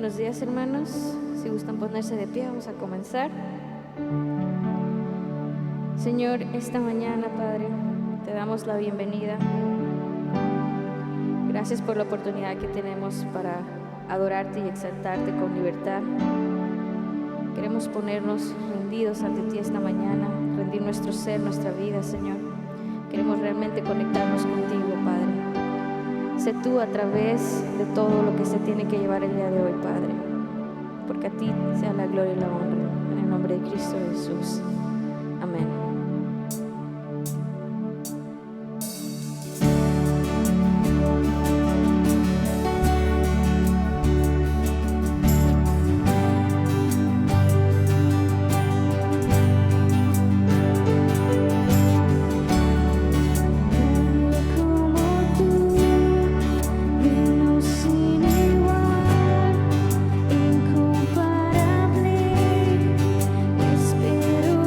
Buenos días, hermanos. Si gustan ponerse de pie, vamos a comenzar. Señor, esta mañana, Padre, te damos la bienvenida. Gracias por la oportunidad que tenemos para adorarte y exaltarte con libertad. Queremos ponernos rendidos ante ti esta mañana, rendir nuestro ser, nuestra vida, Señor. Queremos realmente conectarnos contigo, Padre. Sé tú a través de todo lo que se tiene que llevar el día de hoy, Padre, porque a ti sea la gloria y la honra, en el nombre de Cristo Jesús. Amén. Incomparable, espero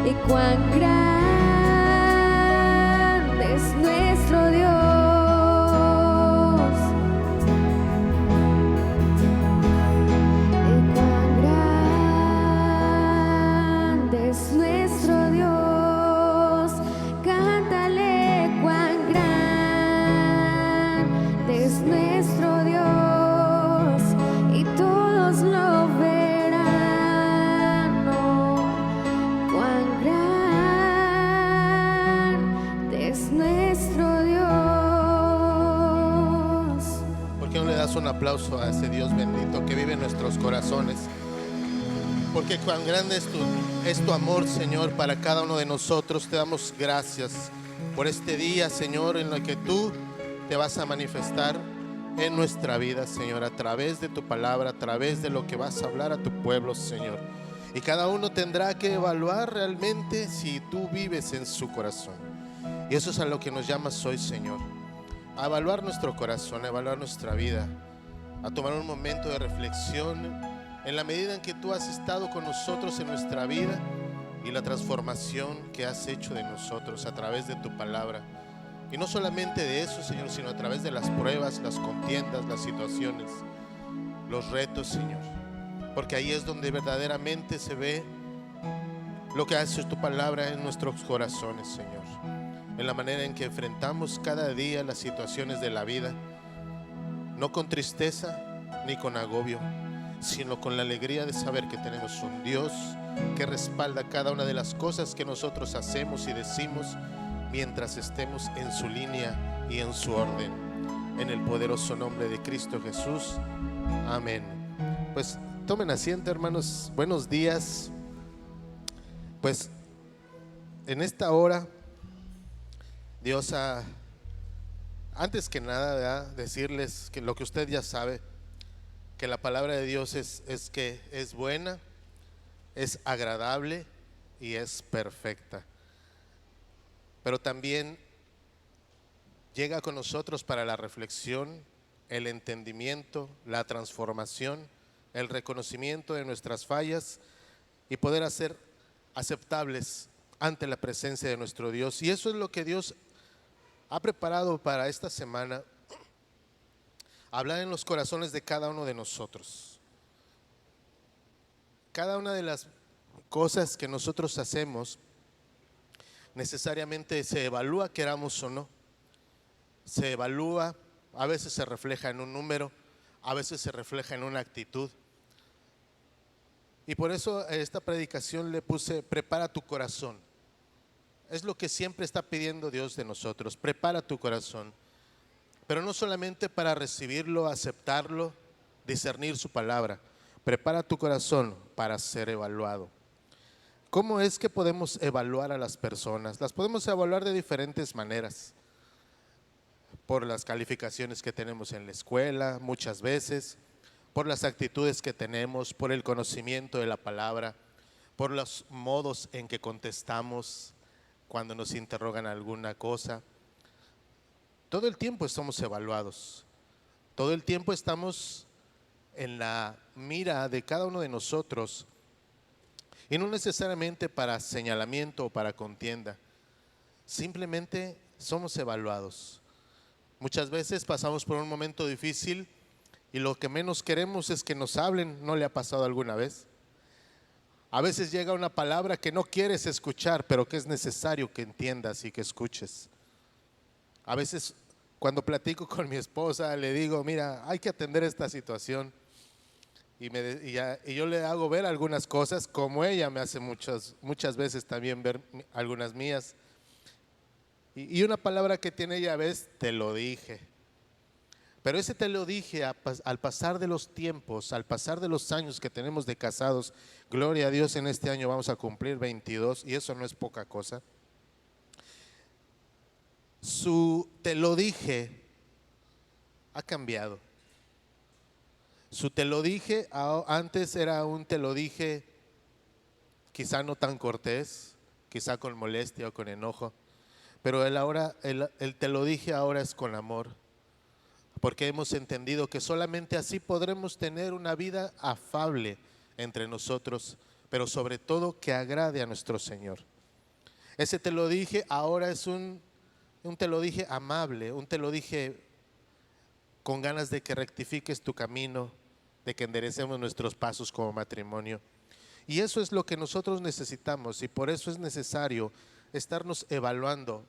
y cuán grande es nuestro Dios. Un aplauso a ese Dios bendito que vive en nuestros corazones, porque cuán grande es tu amor, Señor, para cada uno de nosotros. Te damos gracias por este día, Señor, en el que tú te vas a manifestar en nuestra vida, Señor, a través de tu palabra, a través de lo que vas a hablar a tu pueblo, Señor. Y cada uno tendrá que evaluar realmente si tú vives en su corazón. Y eso es a lo que nos llamas hoy, Señor, a evaluar nuestro corazón, a evaluar nuestra vida, a tomar un momento de reflexión en la medida en que tú has estado con nosotros en nuestra vida y la transformación que has hecho de nosotros a través de tu palabra. Y no solamente de eso, Señor, sino a través de las pruebas, las contiendas, las situaciones, los retos, Señor, porque ahí es donde verdaderamente se ve lo que hace tu palabra en nuestros corazones, Señor, en la manera en que enfrentamos cada día las situaciones de la vida, no con tristeza ni con agobio, sino con la alegría de saber que tenemos un Dios que respalda cada una de las cosas que nosotros hacemos y decimos mientras estemos en su línea y en su orden. En el poderoso nombre de Cristo Jesús. Amén. Pues tomen asiento, hermanos. Buenos días. Pues en esta hora Dios antes que nada, ¿verdad?, decirles que lo que usted ya sabe, que la palabra de Dios es que es buena, es agradable y es perfecta. Pero también llega con nosotros para la reflexión, el entendimiento, la transformación, el reconocimiento de nuestras fallas y poder hacer aceptables ante la presencia de nuestro Dios. Y eso es lo que Dios ha preparado para esta semana, hablar en los corazones de cada uno de nosotros. Cada una de las cosas que nosotros hacemos necesariamente se evalúa, queramos o no. Se evalúa, a veces se refleja en un número, a veces se refleja en una actitud. Y por eso a esta predicación le puse: prepara tu corazón. Es lo que siempre está pidiendo Dios de nosotros: prepara tu corazón. Pero no solamente para recibirlo, aceptarlo, discernir su palabra. Prepara tu corazón para ser evaluado. ¿Cómo es que podemos evaluar a las personas? Las podemos evaluar de diferentes maneras. Por las calificaciones que tenemos en la escuela, muchas veces, por las actitudes que tenemos, por el conocimiento de la palabra, por los modos en que contestamos cuando nos interrogan alguna cosa. Todo el tiempo estamos evaluados, todo el tiempo estamos en la mira de cada uno de nosotros, y no necesariamente para señalamiento o para contienda, simplemente somos evaluados. Muchas veces pasamos por un momento difícil y lo que menos queremos es que nos hablen. ¿No le ha pasado alguna vez? A veces llega una palabra que no quieres escuchar, pero que es necesario que entiendas y que escuches. A veces cuando platico con mi esposa le digo: mira, hay que atender esta situación. Y yo le hago ver algunas cosas, como ella me hace muchas veces también ver algunas mías. Y una palabra que tiene ella es: te lo dije. Pero ese te lo dije, al pasar de los tiempos, al pasar de los años que tenemos de casados, gloria a Dios, en este año vamos a cumplir 22 y eso no es poca cosa. Su te lo dije ha cambiado. Su te lo dije antes era un te lo dije quizá no tan cortés, quizá con molestia o con enojo, pero el te lo dije ahora es con amor, porque hemos entendido que solamente así podremos tener una vida afable entre nosotros, pero sobre todo que agrade a nuestro Señor. Ese te lo dije, ahora es un te lo dije amable, un te lo dije con ganas de que rectifiques tu camino, de que enderecemos nuestros pasos como matrimonio. Y eso es lo que nosotros necesitamos, y por eso es necesario estarnos evaluando.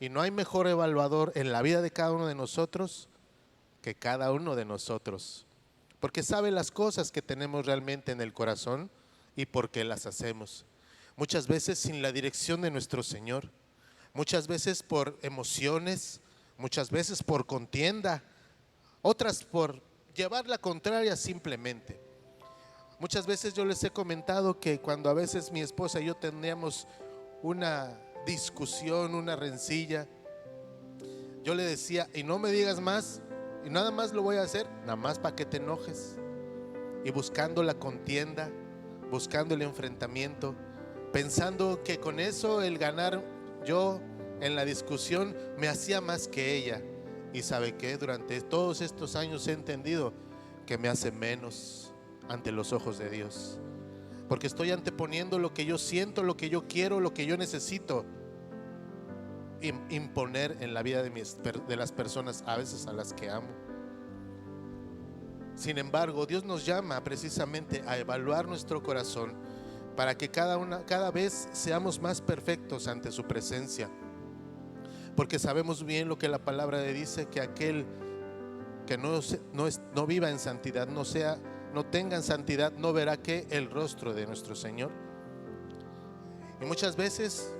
Y no hay mejor evaluador en la vida de cada uno de nosotros que cada uno de nosotros, porque sabe las cosas que tenemos realmente en el corazón y por qué las hacemos. Muchas veces sin la dirección de nuestro Señor, muchas veces por emociones, muchas veces por contienda, otras por llevar la contraria simplemente. Muchas veces yo les he comentado que cuando a veces mi esposa y yo teníamos una discusión, una rencilla, yo le decía, y no me digas más, y nada más lo voy a hacer, nada más para que te enojes. Y buscando la contienda, buscando el enfrentamiento, pensando que con eso el ganar yo en la discusión me hacía más que ella. Y sabe que durante todos estos años he entendido que me hace menos ante los ojos de Dios, porque estoy anteponiendo lo que yo siento, lo que yo quiero, lo que yo necesito imponer en la vida de las personas, a veces a las que amo. Sin embargo, Dios nos llama precisamente a evaluar nuestro corazón para que cada vez seamos más perfectos ante su presencia, porque sabemos bien lo que la palabra dice, que aquel que no viva en santidad, no tenga en santidad, no verá que el rostro de nuestro Señor. Y muchas veces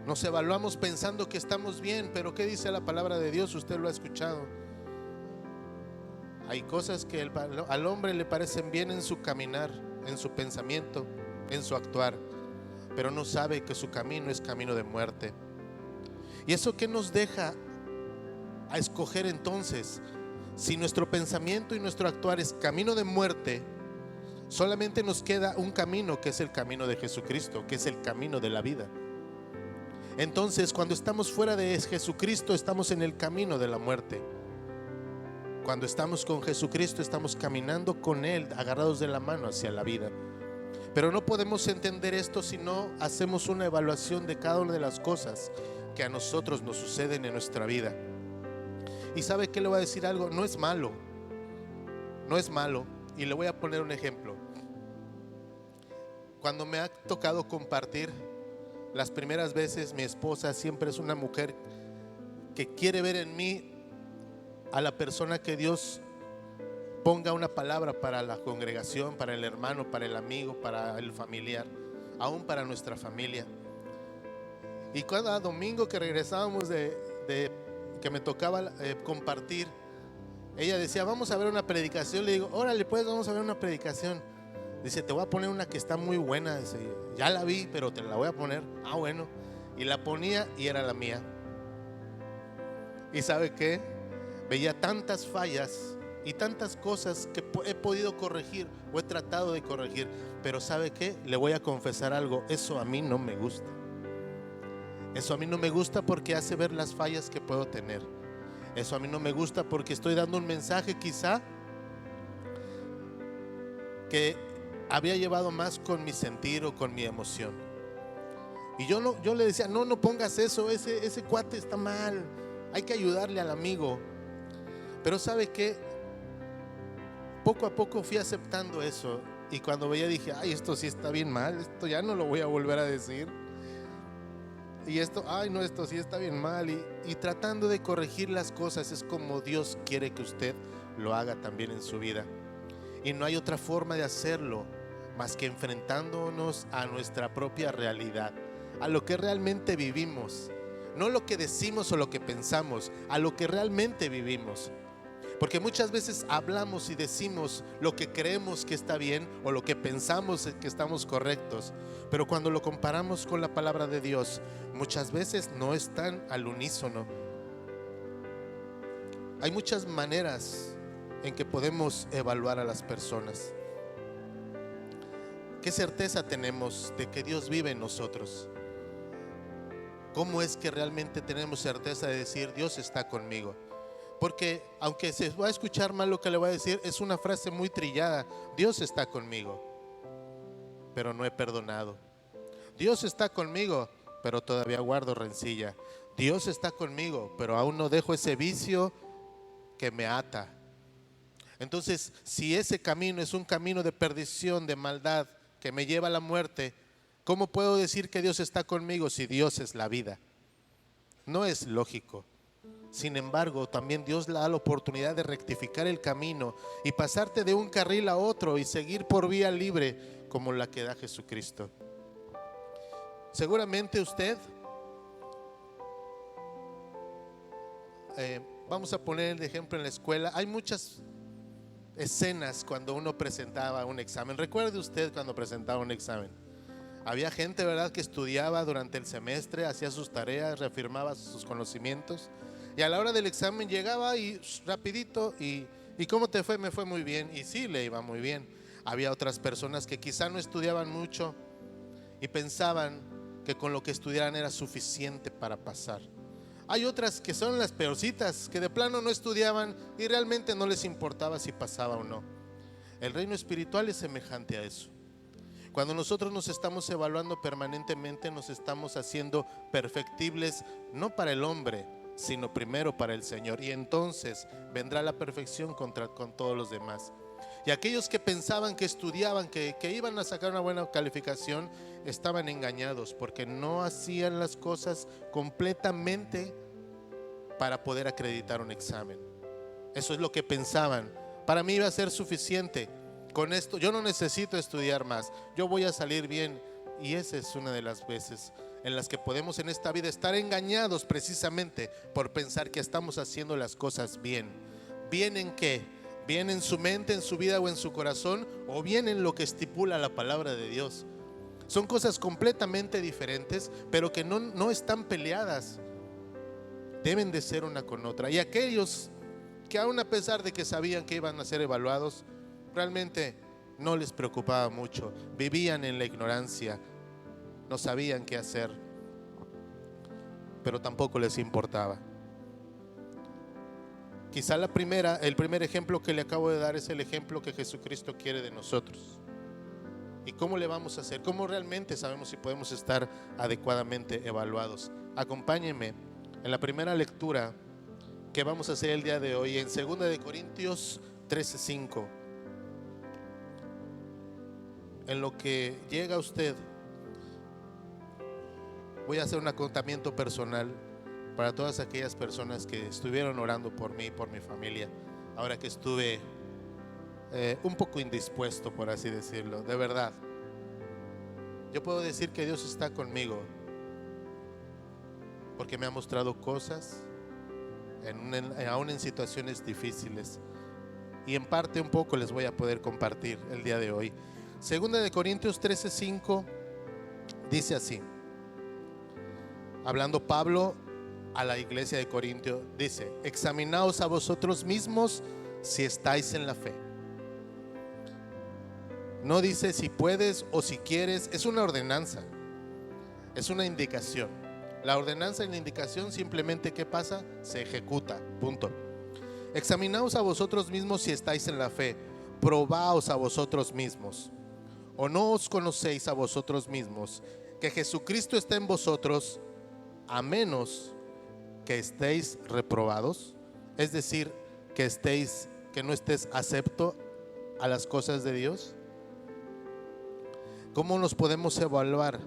nos evaluamos pensando que estamos bien, pero ¿qué dice la palabra de Dios? Usted lo ha escuchado. Hay cosas que al hombre le parecen bien en su caminar, en su pensamiento, en su actuar, pero no sabe que su camino es camino de muerte. ¿Y eso qué nos deja a escoger entonces? Si nuestro pensamiento y nuestro actuar es camino de muerte, solamente nos queda un camino, que es el camino de Jesucristo, que es el camino de la vida. Entonces, cuando estamos fuera de Jesucristo, estamos en el camino de la muerte. Cuando estamos con Jesucristo, estamos caminando con Él, agarrados de la mano hacia la vida. Pero no podemos entender esto si no hacemos una evaluación de cada una de las cosas que a nosotros nos suceden en nuestra vida. Y ¿sabe qué? Le voy a decir algo, no es malo, y le voy a poner un ejemplo. Cuando me ha tocado compartir, las primeras veces, mi esposa siempre es una mujer que quiere ver en mí a la persona que Dios ponga una palabra para la congregación, para el hermano, para el amigo, para el familiar, aún para nuestra familia. Y cada domingo que regresábamos que me tocaba compartir, ella decía, vamos a ver una predicación. Le digo, órale pues, vamos a ver una predicación. Dice, te voy a poner una que está muy buena. Dice, ya la vi, pero te la voy a poner. Ah, bueno. Y la ponía y era la mía. ¿Y sabe qué? Veía tantas fallas y tantas cosas que he podido corregir o he tratado de corregir, pero ¿sabe qué? Le voy a confesar algo, eso a mí no me gusta. Eso a mí no me gusta porque hace ver las fallas que puedo tener. Eso a mí no me gusta porque estoy dando un mensaje quizá que había llevado más con mi sentir o con mi emoción. Y yo le decía, no pongas eso, ese cuate está mal, hay que ayudarle al amigo. Pero ¿sabe qué? Poco a poco fui aceptando eso, y cuando veía dije, ay, esto sí está bien mal, esto ya no lo voy a volver a decir. Y esto, ay no, esto sí está bien mal, y tratando de corregir las cosas es como Dios quiere que usted lo haga también en su vida. Y no hay otra forma de hacerlo más que enfrentándonos a nuestra propia realidad, a lo que realmente vivimos, no lo que decimos o lo que pensamos, a lo que realmente vivimos. Porque muchas veces hablamos y decimos lo que creemos que está bien o lo que pensamos que estamos correctos, pero cuando lo comparamos con la palabra de Dios, muchas veces no están al unísono. Hay muchas maneras en que podemos evaluar a las personas. ¿Qué certeza tenemos de que Dios vive en nosotros? ¿Cómo es que realmente tenemos certeza de decir Dios está conmigo? Porque aunque se va a escuchar mal lo que le voy a decir, es una frase muy trillada, Dios está conmigo. pero no he perdonado. Dios está conmigo, pero todavía guardo rencilla. Dios está conmigo, pero aún no dejo ese vicio que me ata. Entonces, si ese camino es un camino de perdición, de maldad, que me lleva a la muerte, ¿cómo puedo decir que Dios está conmigo si Dios es la vida? No es lógico. Sin embargo, también Dios le da la oportunidad de rectificar el camino y pasarte de un carril a otro y seguir por vía libre como la que da Jesucristo. Seguramente usted, vamos a poner el ejemplo en la escuela, hay muchas escenas cuando uno presentaba un examen. ¿Recuerde usted cuando presentaba un examen? Había gente, ¿verdad?, que estudiaba durante el semestre, hacía sus tareas, reafirmaba sus conocimientos, y a la hora del examen llegaba y rapidito, ¿y cómo te fue? Me fue muy bien. Y sí, le iba muy bien. Había otras personas que quizá no estudiaban mucho y pensaban que con lo que estudiaran era suficiente para pasar. Hay otras que son las peorcitas, que de plano no estudiaban y realmente no les importaba si pasaba o no. El reino espiritual es semejante a eso. Cuando nosotros nos estamos evaluando permanentemente, nos estamos haciendo perfectibles, no para el hombre, sino primero para el Señor. Y entonces vendrá la perfección con todos los demás. Y aquellos que pensaban que estudiaban, que iban a sacar una buena calificación, estaban engañados, porque no hacían las cosas completamente para poder acreditar un examen. Eso es lo que pensaban. Para mí iba a ser suficiente. Con esto yo no necesito estudiar más, yo voy a salir bien. Y esa es una de las veces en las que podemos en esta vida estar engañados, precisamente por pensar que estamos haciendo las cosas bien. ¿Bien en qué? ¿Bien en su mente, en su vida o en su corazón? ¿O bien en lo que estipula la palabra de Dios? Son cosas completamente diferentes, pero que no están peleadas. Deben de ser una con otra. Y aquellos que aún a pesar de que sabían que iban a ser evaluados, realmente no les preocupaba mucho. Vivían en la ignorancia, no sabían qué hacer, pero tampoco les importaba. Quizá el primer ejemplo que le acabo de dar es el ejemplo que Jesucristo quiere de nosotros. ¿Y cómo le vamos a hacer? ¿Cómo realmente sabemos si podemos estar adecuadamente evaluados? Acompáñenme en la primera lectura que vamos a hacer el día de hoy, en 2 de Corintios 13:5. En lo que llega usted, voy a hacer un acontamiento personal para todas aquellas personas que estuvieron orando por mí y por mi familia, ahora que estuve un poco indispuesto, por así decirlo. De verdad, yo puedo decir que Dios está conmigo, porque me ha mostrado cosas aún en situaciones difíciles, y en parte un poco les voy a poder compartir el día de hoy. 2 de Corintios 13:5 dice así, hablando Pablo a la iglesia de Corintio, dice: examinaos a vosotros mismos si estáis en la fe. No dice si puedes o si quieres, es una ordenanza, es una indicación. La ordenanza y la indicación simplemente, ¿qué pasa? Se ejecuta, punto. Examinaos a vosotros mismos si estáis en la fe, probaos a vosotros mismos. ¿O no os conocéis a vosotros mismos que Jesucristo está en vosotros, a menos que estéis reprobados? Es decir, que no estés acepto a las cosas de Dios. ¿Cómo nos podemos evaluar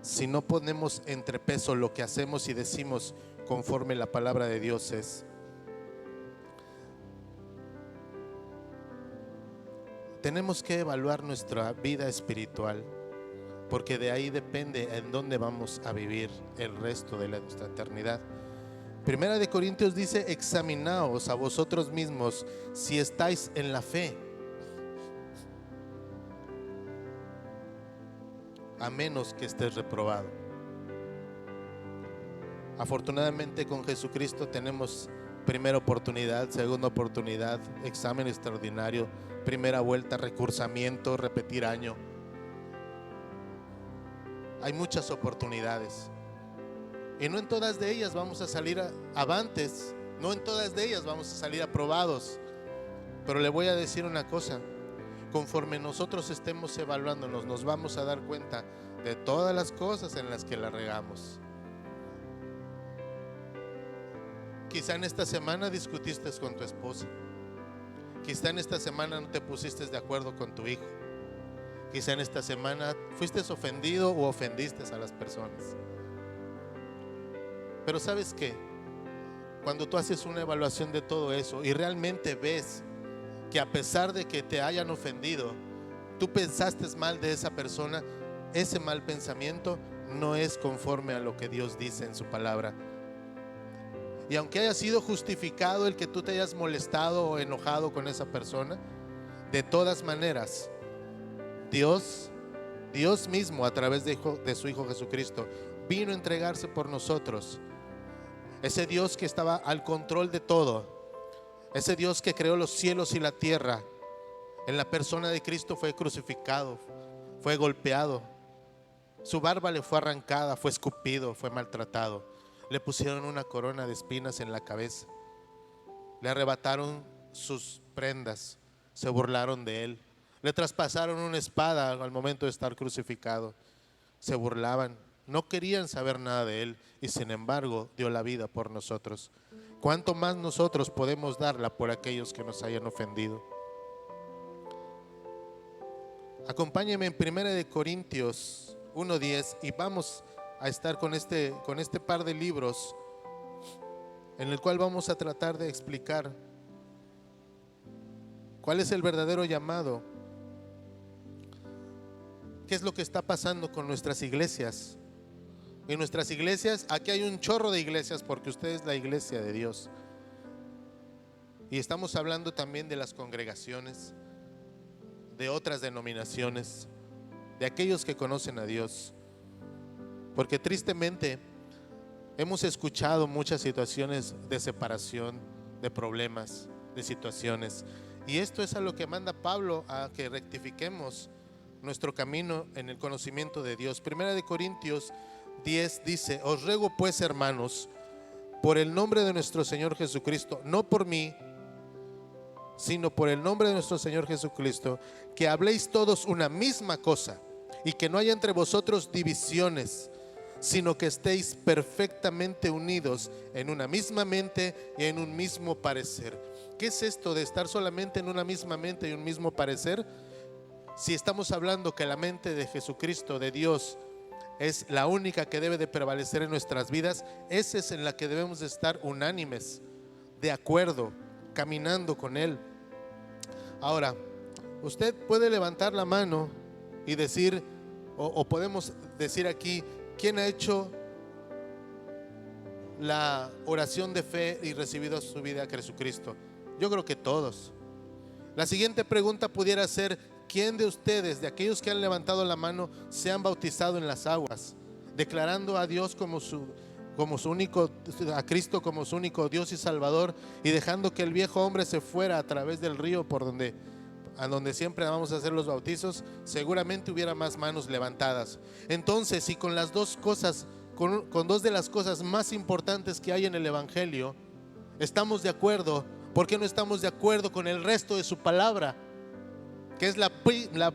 si no ponemos entre peso lo que hacemos y decimos conforme la palabra de Dios es? Tenemos que evaluar nuestra vida espiritual, porque de ahí depende en dónde vamos a vivir el resto de nuestra eternidad. Primera de Corintios dice: examinaos a vosotros mismos si estáis en la fe, a menos que estés reprobado. Afortunadamente con Jesucristo tenemos primera oportunidad, segunda oportunidad, examen extraordinario, primera vuelta, recursamiento, repetir año. Hay muchas oportunidades y no en todas de ellas vamos a salir avantes, no en todas de ellas vamos a salir aprobados. Pero le voy a decir una cosa: conforme nosotros estemos evaluándonos, nos vamos a dar cuenta de todas las cosas en las que la regamos. Quizá en esta semana discutiste con tu esposa. Quizá en esta semana no te pusiste de acuerdo con tu hijo. Quizá en esta semana fuiste ofendido o ofendiste a las personas. Pero ¿sabes qué? Cuando tú haces una evaluación de todo eso y realmente ves que a pesar de que te hayan ofendido, tú pensaste mal de esa persona, ese mal pensamiento no es conforme a lo que Dios dice en su palabra. Y aunque haya sido justificado el que tú te hayas molestado o enojado con esa persona, de todas maneras, Dios mismo a través de su Hijo Jesucristo vino a entregarse por nosotros. Ese Dios que estaba al control de todo, ese Dios que creó los cielos y la tierra, en la persona de Cristo fue crucificado, fue golpeado, su barba le fue arrancada, fue escupido, fue maltratado. Le pusieron una corona de espinas en la cabeza, le arrebataron sus prendas, se burlaron de él, le traspasaron una espada al momento de estar crucificado, se burlaban, no querían saber nada de él y sin embargo dio la vida por nosotros. ¿Cuánto más nosotros podemos darla por aquellos que nos hayan ofendido? Acompáñenme en 1 Corintios 1:10 y vamos a estar con este par de libros en el cual vamos a tratar de explicar cuál es el verdadero llamado, qué es lo que está pasando con nuestras iglesias. En nuestras iglesias, aquí hay un chorro de iglesias porque usted es la iglesia de Dios. Y estamos hablando también de las congregaciones, de otras denominaciones, de aquellos que conocen a Dios. Porque tristemente hemos escuchado muchas situaciones de separación, de problemas, de situaciones. Y esto es a lo que manda Pablo, a que rectifiquemos nuestro camino en el conocimiento de Dios. 1 Corintios 10 dice: os ruego pues, hermanos, por el nombre de nuestro Señor Jesucristo, no por mí, sino por el nombre de nuestro Señor Jesucristo, que habléis todos una misma cosa y que no haya entre vosotros divisiones, sino que estéis perfectamente unidos en una misma mente y en un mismo parecer. ¿Qué es esto de estar solamente en una misma mente y un mismo parecer? Si estamos hablando que la mente de Jesucristo, de Dios, es la única que debe de prevalecer en nuestras vidas, esa es en la que debemos de estar unánimes, de acuerdo, caminando con Él. Ahora, usted puede levantar la mano y decir, o podemos decir aquí, ¿quién ha hecho la oración de fe y recibido su vida a Jesucristo? Yo creo que todos. La siguiente pregunta pudiera ser: ¿quién de ustedes, de aquellos que han levantado la mano, se han bautizado en las aguas, declarando a Dios como su único, a Cristo como su único Dios y Salvador, y dejando que el viejo hombre se fuera a través del río a donde siempre vamos a hacer los bautizos? Seguramente hubiera más manos levantadas. Entonces, si con las dos cosas, con dos de las cosas más importantes que hay en el Evangelio, estamos de acuerdo, ¿por qué no estamos de acuerdo con el resto de su palabra, que es la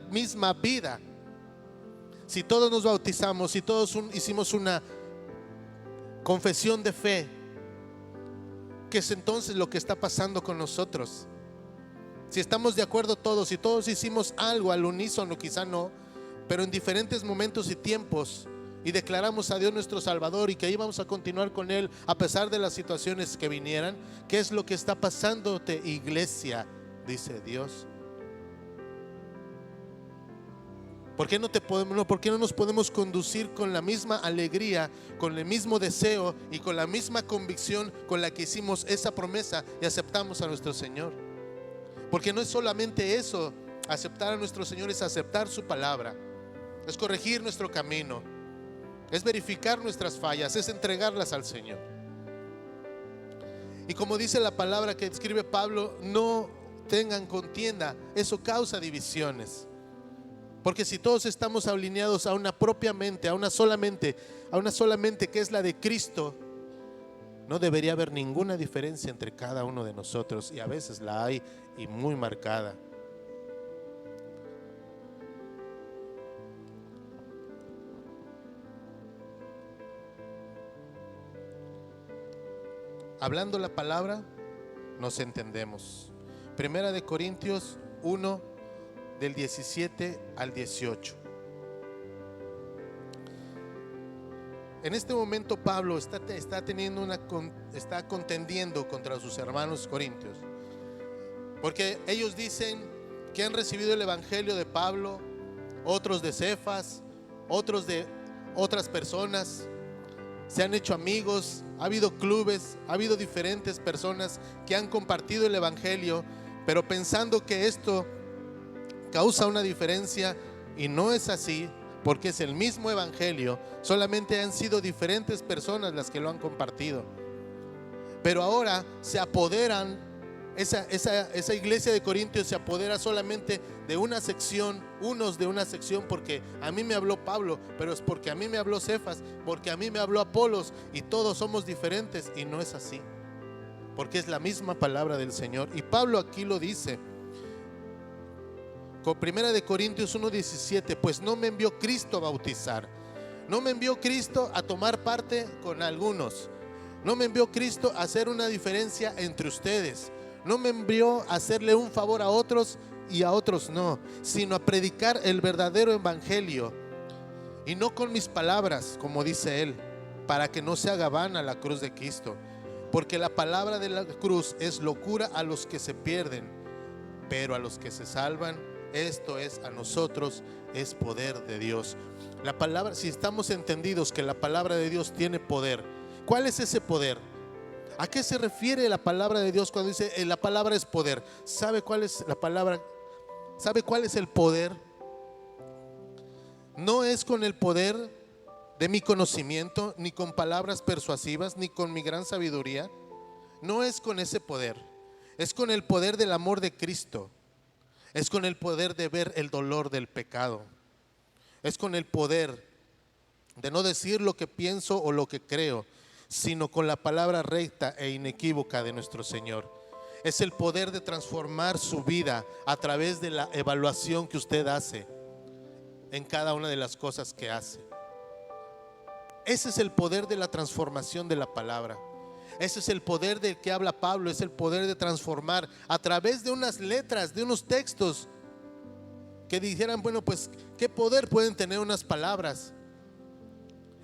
misma vida? Si todos nos bautizamos, si todos hicimos una confesión de fe, ¿qué es entonces lo que está pasando con nosotros? Si estamos de acuerdo todos, si todos hicimos algo al unísono, quizá no, pero en diferentes momentos y tiempos, y declaramos a Dios nuestro Salvador y que íbamos a continuar con Él a pesar de las situaciones que vinieran, ¿qué es lo que está pasándote, iglesia? Dice Dios. ¿Por qué no nos podemos conducir con la misma alegría, con el mismo deseo y con la misma convicción con la que hicimos esa promesa y aceptamos a nuestro Señor? Porque no es solamente eso, aceptar a nuestro Señor es aceptar su palabra, es corregir nuestro camino, es verificar nuestras fallas, es entregarlas al Señor. Y como dice la palabra que escribe Pablo, no tengan contienda, eso causa divisiones. Porque si todos estamos alineados a una propia mente, a una sola mente que es la de Cristo, no debería haber ninguna diferencia entre cada uno de nosotros, y a veces la hay, y muy marcada. hablando la palabra, nos entendemos. Primera de Corintios 1, del 17 al 18. En este momento Pablo está contendiendo contra sus hermanos corintios, porque ellos dicen que han recibido el evangelio de Pablo, otros de Cefas, otros de otras personas, se han hecho amigos, ha habido clubes, ha habido diferentes personas que han compartido el evangelio, pero pensando que esto causa una diferencia, y no es así, porque es el mismo evangelio, solamente han sido diferentes personas las que lo han compartido. Pero ahora se apoderan, esa iglesia de Corintios se apodera solamente de una sección, unos de una sección, porque a mí me habló Pablo, pero es porque a mí me habló Cefas, porque a mí me habló Apolos, y todos somos diferentes, y no es así, porque es la misma palabra del Señor. Y Pablo aquí lo dice con Primera de Corintios 1:17, pues no me envió Cristo a bautizar, no me envió Cristo a tomar parte con algunos, no me envió Cristo a hacer una diferencia entre ustedes, no me envió a hacerle un favor a otros y a otros no, sino a predicar el verdadero evangelio, y no con mis palabras, como dice él, para que no se haga vana la cruz de Cristo, porque la palabra de la cruz es locura a los que se pierden, pero a los que se salvan, esto es, a nosotros, es poder de Dios. La palabra, si estamos entendidos que la palabra de Dios tiene poder, ¿cuál es ese poder? ¿A qué se refiere la palabra de Dios cuando dice la palabra es poder? ¿Sabe cuál es la palabra? ¿Sabe cuál es el poder? No es con el poder de mi conocimiento, ni con palabras persuasivas, ni con mi gran sabiduría. No es con ese poder. Es con el poder del amor de Cristo. Es con el poder de ver el dolor del pecado. Es con el poder de no decir lo que pienso o lo que creo, sino con la palabra recta e inequívoca de nuestro Señor. Es el poder de transformar su vida a través de la evaluación que usted hace en cada una de las cosas que hace. Ese es el poder de la transformación de la palabra. Ese es el poder del que habla Pablo. Es el poder de transformar a través de unas letras, de unos textos que dijeran, bueno, pues ¿qué poder pueden tener unas palabras?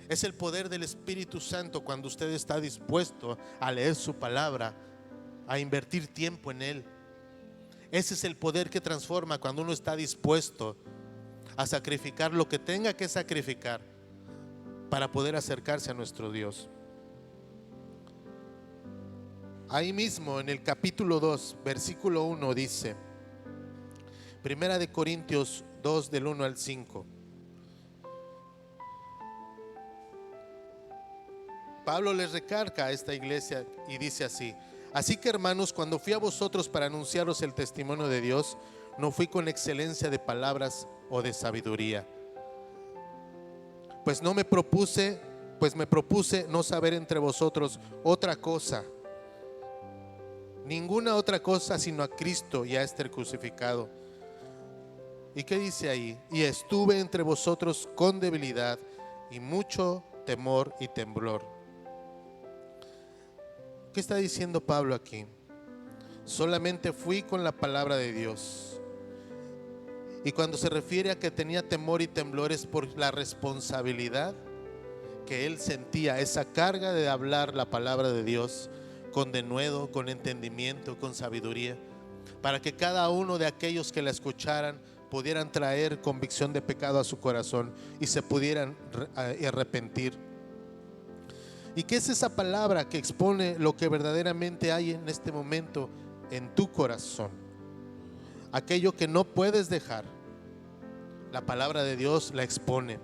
Es el poder del Espíritu Santo cuando usted está dispuesto a leer su palabra, a invertir tiempo en él. Ese es el poder que transforma cuando uno está dispuesto a sacrificar lo que tenga que sacrificar para poder acercarse a nuestro Dios. Ahí mismo en el capítulo 2, versículo 1 dice, Primera de Corintios 2 del 1 al 5. Pablo les recarga a esta iglesia y dice así: así que hermanos, cuando fui a vosotros para anunciaros el testimonio de Dios, no fui con excelencia de palabras o de sabiduría, pues me propuse no saber entre vosotros otra cosa, ninguna otra cosa sino a Cristo y a este crucificado. ¿Y qué dice ahí? Y estuve entre vosotros con debilidad y mucho temor y temblor. ¿Qué está diciendo Pablo aquí? Solamente fui con la palabra de Dios. Y cuando se refiere a que tenía temor y temblor, es por la responsabilidad que él sentía, esa carga de hablar la palabra de Dios con denuedo, con entendimiento, con sabiduría, para que cada uno de aquellos que la escucharan pudieran traer convicción de pecado a su corazón y se pudieran arrepentir. ¿Y qué es esa palabra que expone lo que verdaderamente hay en este momento en tu corazón? Aquello que no puedes dejar, la palabra de Dios la expone.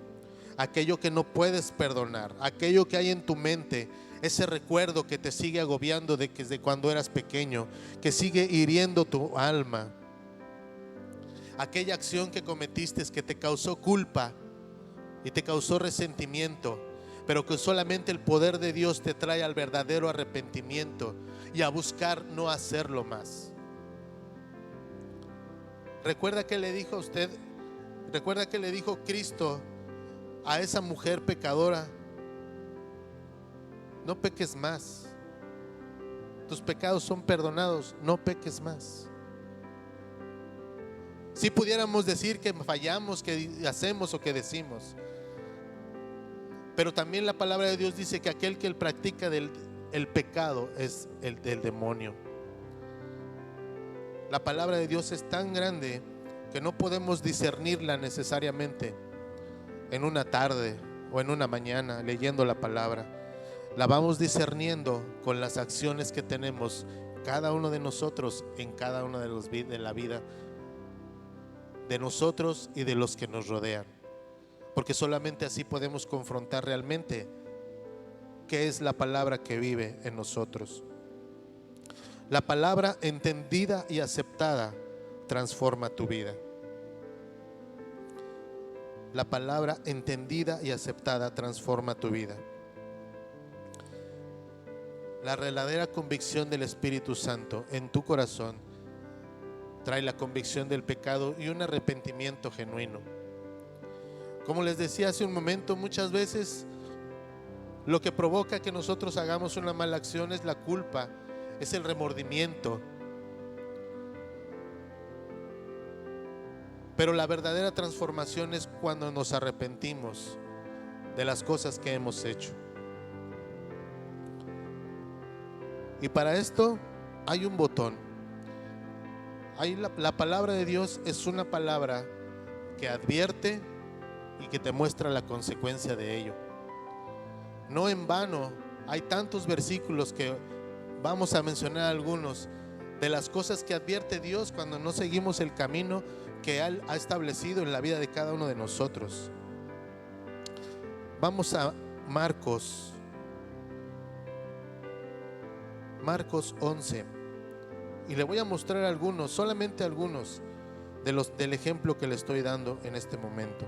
Aquello que no puedes perdonar, aquello que hay en tu mente, ese recuerdo que te sigue agobiando desde cuando eras pequeño, que sigue hiriendo tu alma, aquella acción que cometiste que te causó culpa y te causó resentimiento, pero que solamente el poder de Dios te trae al verdadero arrepentimiento y a buscar no hacerlo más. ¿Recuerda que le dijo a usted? ¿Recuerda que le dijo Cristo a esa mujer pecadora? No peques más. tus pecados son perdonados, no peques más. Si pudiéramos decir que fallamos, que hacemos o que decimos, pero también la palabra de Dios dice que aquel que practica el pecado es el del demonio. La palabra de Dios es tan grande que no podemos discernirla necesariamente en una tarde o en una mañana leyendo la palabra. La vamos discerniendo con las acciones que tenemos cada uno de nosotros en cada uno de la vida de nosotros y de los que nos rodean, porque solamente así podemos confrontar realmente qué es la palabra que vive en nosotros. La palabra entendida y aceptada transforma tu vida. La palabra entendida y aceptada transforma tu vida. La verdadera convicción del Espíritu Santo en tu corazón trae la convicción del pecado y un arrepentimiento genuino. Como les decía hace un momento, muchas veces lo que provoca que nosotros hagamos una mala acción es la culpa, es el remordimiento. Pero la verdadera transformación es cuando nos arrepentimos de las cosas que hemos hecho. Y para esto hay un botón. La palabra de Dios es una palabra que advierte y que te muestra la consecuencia de ello. No en vano hay tantos versículos que vamos a mencionar algunos de las cosas que advierte Dios cuando no seguimos el camino que Él ha establecido en la vida de cada uno de nosotros. Vamos a Marcos 11, y le voy a mostrar algunos, solamente algunos del ejemplo que le estoy dando en este momento.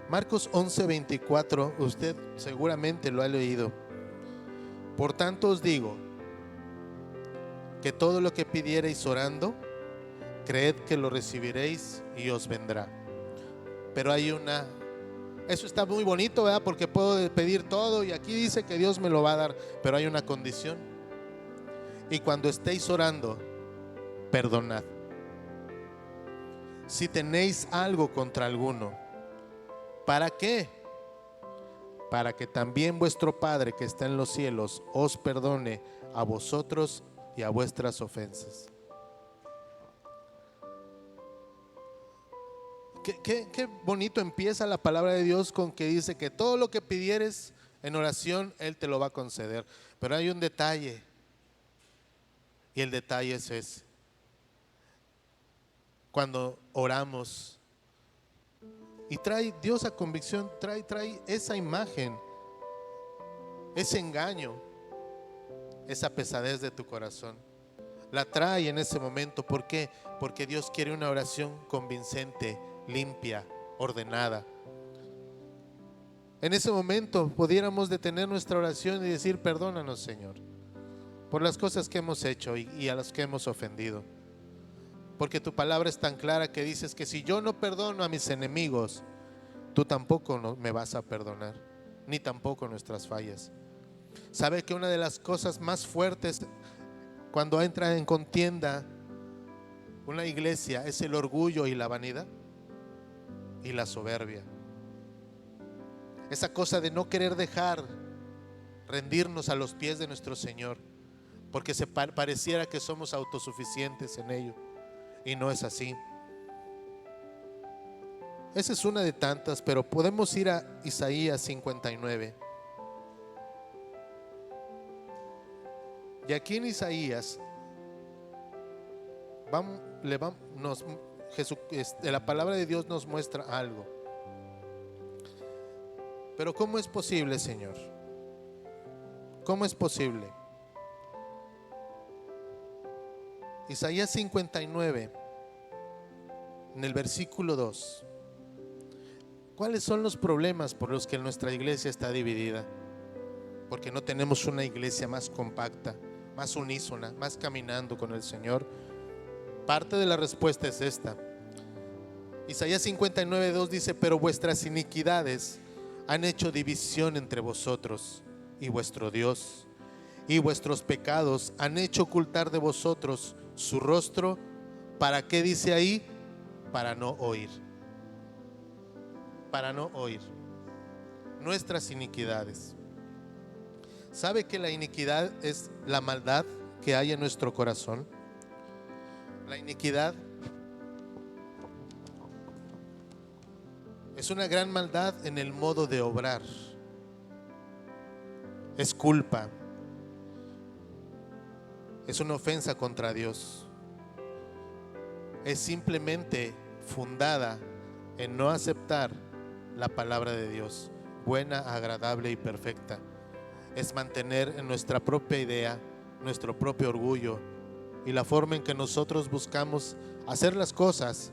Marcos 11:24, usted seguramente lo ha leído. Por tanto os digo que todo lo que pidiereis orando, creed que lo recibiréis y os vendrá. Pero eso está muy bonito, ¿verdad? Porque puedo pedir todo y aquí dice que Dios me lo va a dar, pero hay una condición. Y cuando estéis orando, perdonad. Si tenéis algo contra alguno, ¿para qué? Para que también vuestro Padre que está en los cielos os perdone a vosotros y a vuestras ofensas. Qué bonito empieza la palabra de Dios con que dice que todo lo que pidieres en oración Él te lo va a conceder. Pero hay un detalle, y el detalle es ese: cuando oramos y trae Dios a convicción, trae esa imagen, ese engaño, esa pesadez de tu corazón, la trae en ese momento. ¿Por qué? Porque Dios quiere una oración convincente, limpia, ordenada. En ese momento pudiéramos detener nuestra oración y decir: perdónanos, Señor, por las cosas que hemos hecho y a las que hemos ofendido. Porque tu palabra es tan clara que dices que si yo no perdono a mis enemigos, tú tampoco me vas a perdonar, ni tampoco nuestras fallas. ¿Sabe que una de las cosas más fuertes cuando entra en contienda una iglesia es el orgullo y la vanidad y la soberbia? Esa cosa de no querer dejar rendirnos a los pies de nuestro Señor, porque pareciera que somos autosuficientes en ello, y no es así. Esa es una de tantas, pero podemos ir a Isaías 59. Y aquí en Isaías la palabra de Dios nos muestra algo. Pero ¿cómo es posible, Señor? ¿Cómo es posible? Isaías 59, en el versículo 2. ¿Cuáles son los problemas por los que nuestra iglesia está dividida? Porque no tenemos una iglesia más compacta, más unísona, más caminando con el Señor. Parte de la respuesta es esta: Isaías 59:2 dice: pero vuestras iniquidades han hecho división entre vosotros y vuestro Dios, y vuestros pecados han hecho ocultar de vosotros su rostro. ¿Para qué dice ahí? Para no oír. Para no oír nuestras iniquidades. ¿Sabe que la iniquidad es la maldad que hay en nuestro corazón? La iniquidad es una gran maldad en el modo de obrar. Es culpa. Es una ofensa contra Dios. Es simplemente fundada en no aceptar la palabra de Dios, buena, agradable y perfecta. Es mantener en nuestra propia idea, nuestro propio orgullo y la forma en que nosotros buscamos hacer las cosas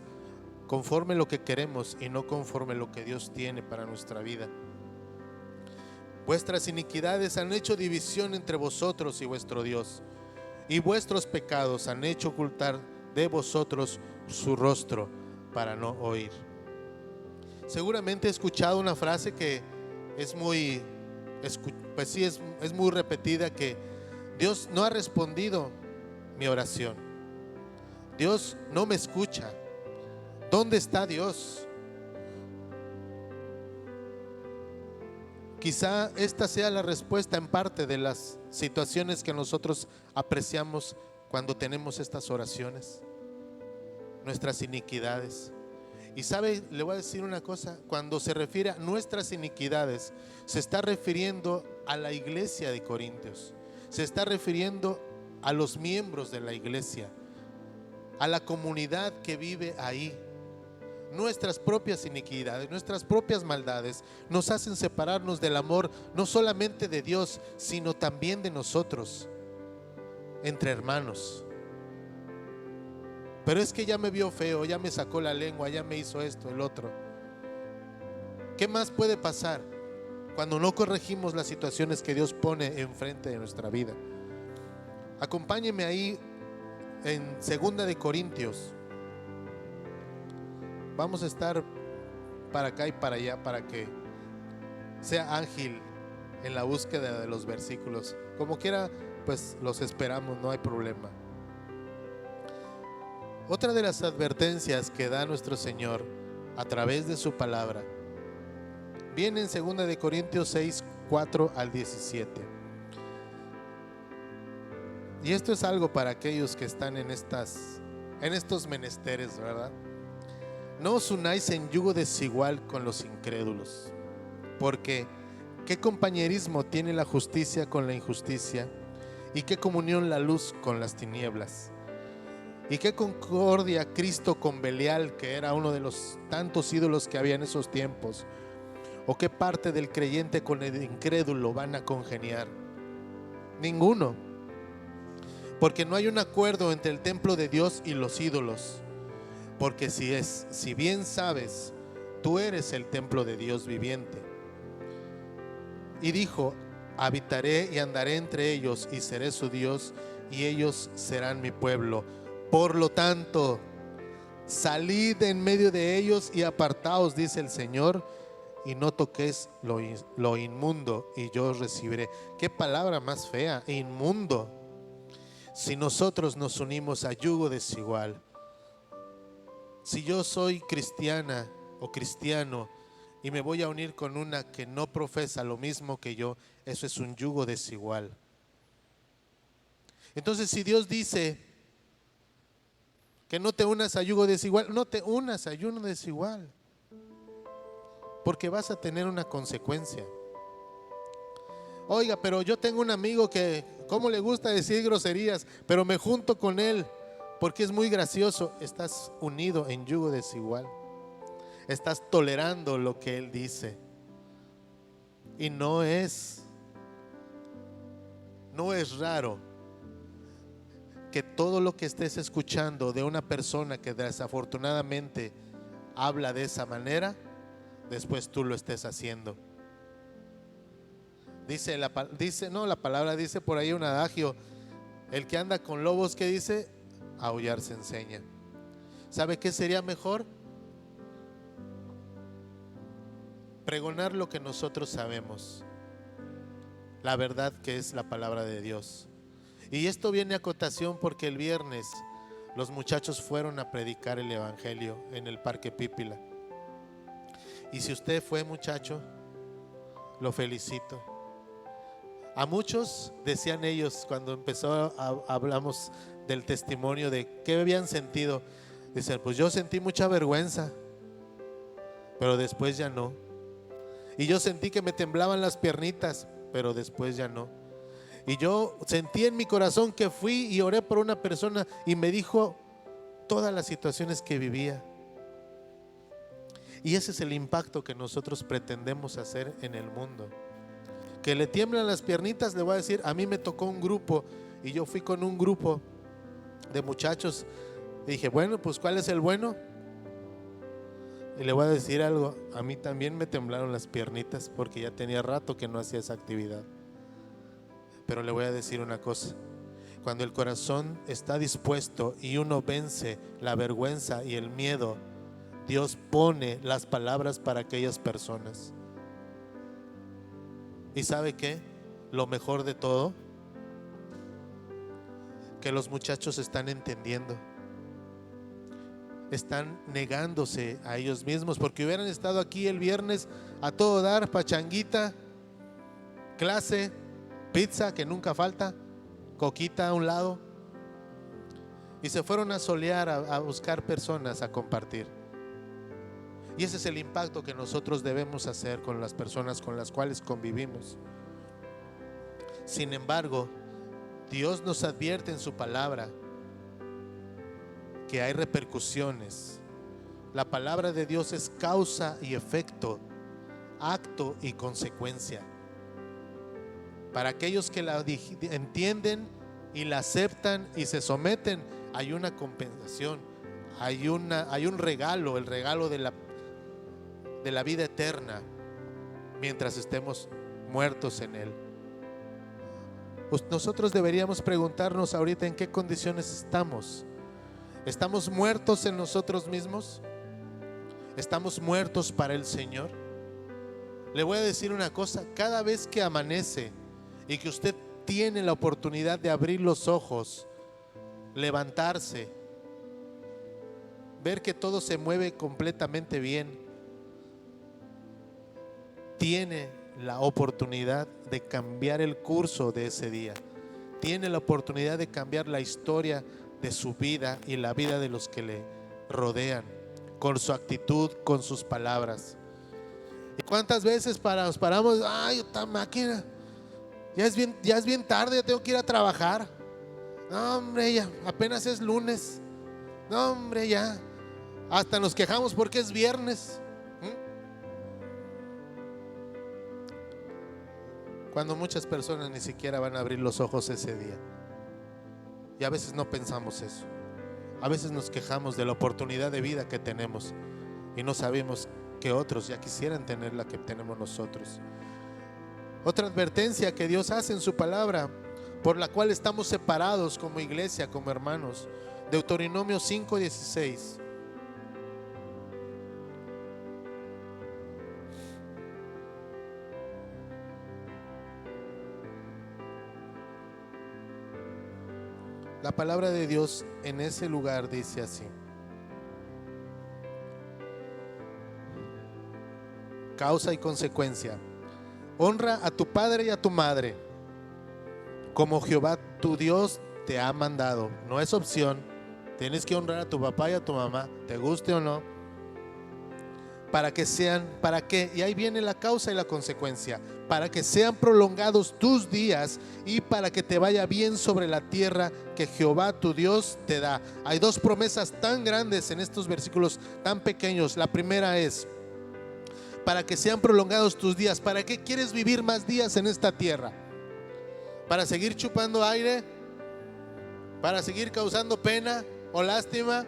conforme lo que queremos y no conforme lo que Dios tiene para nuestra vida. Vuestras iniquidades han hecho división entre vosotros y vuestro Dios, y vuestros pecados han hecho ocultar de vosotros su rostro para no oír. Seguramente he escuchado una frase que es muy, pues sí, es muy repetida, que Dios no ha respondido mi oración. Dios no me escucha. ¿Dónde está Dios? Quizá esta sea la respuesta en parte de las situaciones que nosotros apreciamos cuando tenemos estas oraciones, nuestras iniquidades. Y sabe, le voy a decir una cosa: cuando se refiere a nuestras iniquidades, se está refiriendo a la iglesia de Corintios, se está refiriendo a los miembros de la iglesia, a la comunidad que vive ahí. Nuestras propias iniquidades, nuestras propias maldades nos hacen separarnos del amor, no solamente de Dios, sino también de nosotros, entre hermanos. Pero es que ya me vio feo, ya me sacó la lengua, ya me hizo esto, el otro. ¿Qué más puede pasar cuando no corregimos las situaciones que Dios pone enfrente de nuestra vida? Acompáñeme ahí en 2 de Corintios. Vamos a estar para acá y para allá para que sea ágil en la búsqueda de los versículos. Como quiera, pues los esperamos, no hay problema. Otra de las advertencias que da nuestro Señor a través de su palabra viene en 2 de Corintios 6, 4 al 17. Y esto es algo para aquellos que están en estos menesteres, ¿verdad? No os unáis en yugo desigual con los incrédulos, porque ¿qué compañerismo tiene la justicia con la injusticia? ¿Y qué comunión la luz con las tinieblas? ¿Y qué concordia Cristo con Belial, que era uno de los tantos ídolos que había en esos tiempos? ¿O qué parte del creyente con el incrédulo van a congeniar? Ninguno, porque no hay un acuerdo entre el templo de Dios y los ídolos. Porque si bien sabes, tú eres el templo de Dios viviente. Y dijo: habitaré y andaré entre ellos y seré su Dios y ellos serán mi pueblo. Por lo tanto, salid en medio de ellos y apartaos, dice el Señor, y no toquéis lo inmundo y yo os recibiré. Qué palabra más fea, inmundo. Si nosotros nos unimos a yugo desigual, si yo soy cristiana o cristiano y me voy a unir con una que no profesa lo mismo que yo, eso es un yugo desigual. Entonces, si Dios dice que no te unas a yugo desigual, no te unas a yugo desigual, porque vas a tener una consecuencia. Oiga, pero yo tengo un amigo que, ¿cómo le gusta decir groserías? Pero me junto con él porque es muy gracioso. Estás unido en yugo desigual. Estás tolerando lo que él dice. Y no es raro que todo lo que estés escuchando de una persona que desafortunadamente habla de esa manera, después tú lo estés haciendo. La palabra dice por ahí un adagio: el que anda con lobos, ¿qué dice? Aullar se enseña. ¿Sabe qué sería mejor? pregonar lo que nosotros sabemos, la verdad que es la palabra de Dios. Y esto viene a cotación porque el viernes los muchachos fueron a predicar el evangelio en el Parque Pípila. Y si usted fue muchacho, lo felicito. A muchos, decían ellos cuando hablamos del testimonio de qué habían sentido, dicen, pues yo sentí mucha vergüenza, pero después ya no. Y yo sentí que me temblaban las piernitas, pero después ya no. Y yo sentí en mi corazón que fui y oré por una persona y me dijo todas las situaciones que vivía. Y ese es el impacto que nosotros pretendemos hacer en el mundo. Que le tiemblan las piernitas, le voy a decir, a mí me tocó un grupo y yo fui con un grupo de muchachos y dije, bueno, pues ¿cuál es el bueno? Y le voy a decir algo, a mí también me temblaron las piernitas porque ya tenía rato que no hacía esa actividad. Pero le voy a decir una cosa, cuando el corazón está dispuesto y uno vence la vergüenza y el miedo, Dios pone las palabras para aquellas personas. ¿Y sabe qué? Lo mejor de todo, que los muchachos están entendiendo. Están negándose a ellos mismos, porque hubieran estado aquí el viernes a todo dar, pachanguita, clase, pizza que nunca falta, coquita a un lado, y se fueron a solear, a buscar personas a compartir. Y ese es el impacto que nosotros debemos hacer con las personas con las cuales convivimos. Sin embargo, Dios nos advierte en su palabra que hay repercusiones. La palabra de Dios es causa y efecto, acto y consecuencia. Para aquellos que la entienden y la aceptan y se someten, hay una compensación, hay un regalo, el regalo de la vida eterna mientras estemos muertos en Él. Pues nosotros deberíamos preguntarnos ahorita en qué condiciones estamos. ¿Estamos muertos en nosotros mismos? ¿Estamos muertos para el Señor? Le voy a decir una cosa, cada vez que amanece y que usted tiene la oportunidad de abrir los ojos, levantarse, ver que todo se mueve completamente bien, tiene la oportunidad de cambiar el curso de ese día, tiene la oportunidad de cambiar la historia de su vida y la vida de los que le rodean, con su actitud, con sus palabras. ¿Y cuántas veces nos paramos? Ay, esta máquina, ya es bien tarde, ya tengo que ir a trabajar. No, hombre, ya apenas es lunes. No, hombre, ya hasta nos quejamos porque es viernes. Cuando muchas personas ni siquiera van a abrir los ojos ese día. Y a veces no pensamos eso. A veces nos quejamos de la oportunidad de vida que tenemos y no sabemos que otros ya quisieran tener la que tenemos nosotros. Otra advertencia que Dios hace en su palabra, por la cual estamos separados como iglesia, como hermanos. Deuteronomio 5:16. La palabra de Dios en ese lugar dice así: causa y consecuencia. Honra a tu padre y a tu madre, como Jehová tu Dios te ha mandado. No es opción, tienes que honrar a tu papá y a tu mamá, te guste o no. ¿Para qué? Y ahí viene la causa y la consecuencia. Para que sean prolongados tus días y para que te vaya bien sobre la tierra que Jehová tu Dios te da. Hay dos promesas tan grandes en estos versículos tan pequeños. La primera es: para que sean prolongados tus días. ¿Para qué quieres vivir más días en esta tierra? ¿Para seguir chupando aire? ¿Para seguir causando pena o lástima?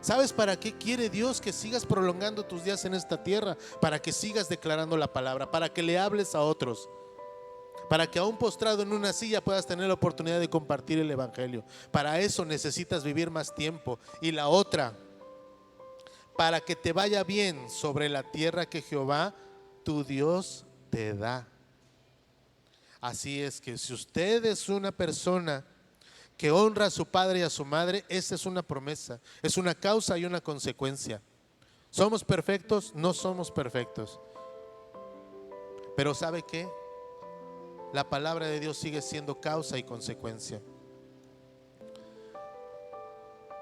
¿Sabes para qué quiere Dios que sigas prolongando tus días en esta tierra? Para que sigas declarando la palabra, para que le hables a otros, para que aún postrado en una silla puedas tener la oportunidad de compartir el evangelio. Para eso necesitas vivir más tiempo. Y la otra, para que te vaya bien sobre la tierra que Jehová tu Dios te da. Así es que si usted es una persona que honra a su padre y a su madre, esa es una promesa, es una causa y una consecuencia. ¿Somos perfectos? No somos perfectos. Pero ¿sabe qué? La palabra de Dios sigue siendo causa y consecuencia.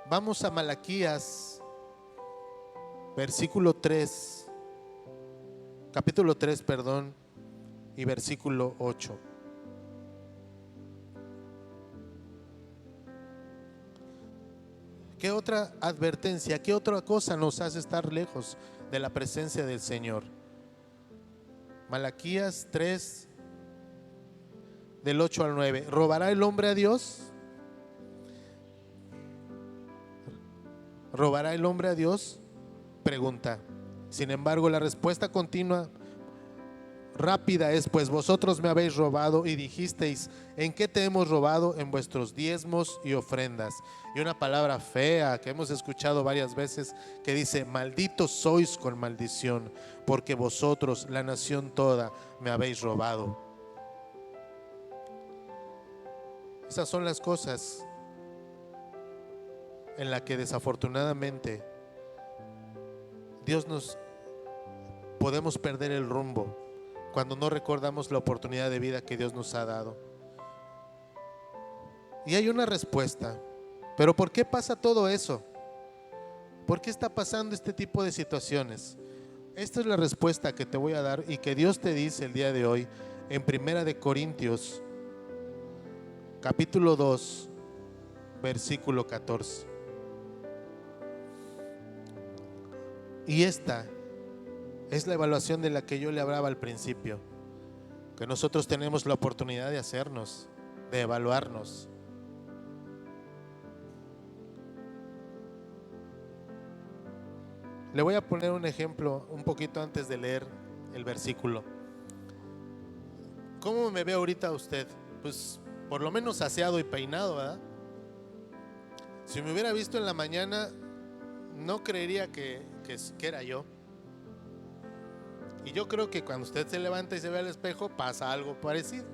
Vamos a Malaquías, capítulo 3, y versículo 8. ¿Qué otra advertencia, qué otra cosa nos hace estar lejos de la presencia del Señor? Malaquías 3, del 8 al 9. ¿Robará el hombre a Dios? ¿Robará el hombre a Dios? Pregunta. Sin embargo, la respuesta continua, rápida es: pues vosotros me habéis robado. Y dijisteis: ¿en qué te hemos robado? En vuestros diezmos y ofrendas. Y una palabra fea que hemos escuchado varias veces, que dice: malditos sois con maldición, porque vosotros, la nación toda, me habéis robado. Esas son las cosas en las que desafortunadamente podemos perder el rumbo cuando no recordamos la oportunidad de vida que Dios nos ha dado. Y hay una respuesta. Pero ¿por qué pasa todo eso? ¿Por qué está pasando este tipo de situaciones? Esta es la respuesta que te voy a dar y que Dios te dice el día de hoy en 1 Corintios capítulo 2, versículo 14. Y esta es la evaluación de la que yo le hablaba al principio, que nosotros tenemos la oportunidad de hacernos, de evaluarnos. Le voy a poner un ejemplo un poquito antes de leer el versículo. ¿Cómo me ve ahorita usted? Pues por lo menos aseado y peinado, ¿verdad? Si me hubiera visto en la mañana, no creería que era yo. Y yo creo que cuando usted se levanta y se ve al espejo, pasa algo parecido.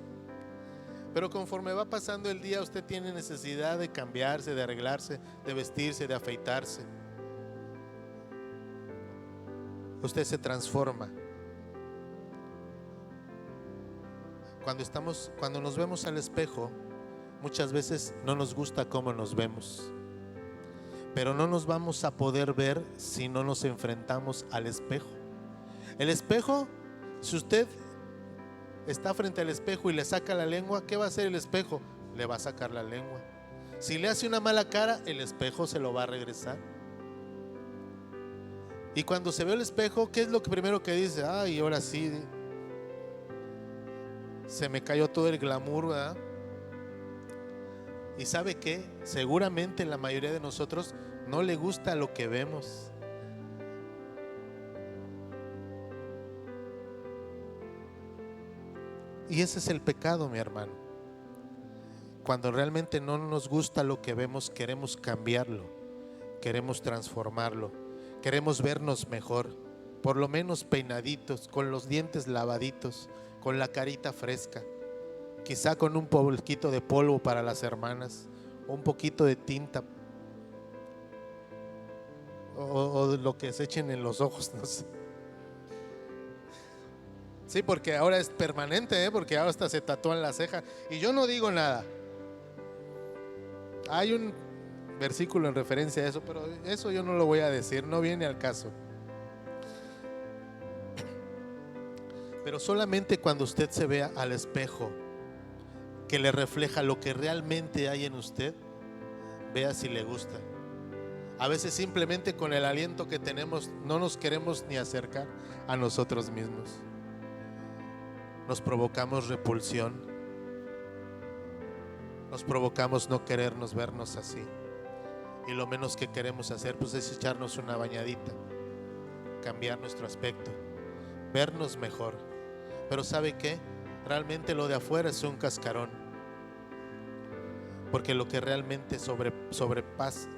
Pero conforme va pasando el día, usted tiene necesidad de cambiarse, de arreglarse, de vestirse, de afeitarse. Usted se transforma. Cuando nos vemos al espejo, muchas veces no nos gusta cómo nos vemos. Pero no nos vamos a poder ver si no nos enfrentamos al espejo. El espejo, si usted está frente al espejo y le saca la lengua, ¿qué va a hacer el espejo? Le va a sacar la lengua. Si le hace una mala cara, el espejo se lo va a regresar. Y cuando se ve el espejo, ¿qué es lo primero que dice? Ay, ahora sí, se me cayó todo el glamour, ¿verdad? ¿Y sabe qué? Seguramente la mayoría de nosotros no le gusta lo que vemos. Y ese es el pecado, mi hermano. Cuando realmente no nos gusta lo que vemos, queremos cambiarlo, queremos transformarlo, queremos vernos mejor, por lo menos peinaditos, con los dientes lavaditos, con la carita fresca, quizá con un poquito de polvo para las hermanas, o un poquito de tinta, o lo que se echen en los ojos, no sé. Sí, porque ahora es permanente, porque ahora hasta se tatúan la ceja. Y yo no digo nada. Hay un versículo en referencia a eso, pero eso yo no lo voy a decir, no viene al caso. Pero solamente cuando usted se vea al espejo, que le refleja lo que realmente hay en usted, vea si le gusta. A veces simplemente con el aliento que tenemos no nos queremos ni acercar a nosotros mismos. Nos provocamos repulsión, nos provocamos no querernos vernos así. Y lo menos que queremos hacer pues es echarnos una bañadita, cambiar nuestro aspecto, vernos mejor. Pero ¿sabe qué? Realmente lo de afuera es un cascarón, porque lo que realmente sobrepasa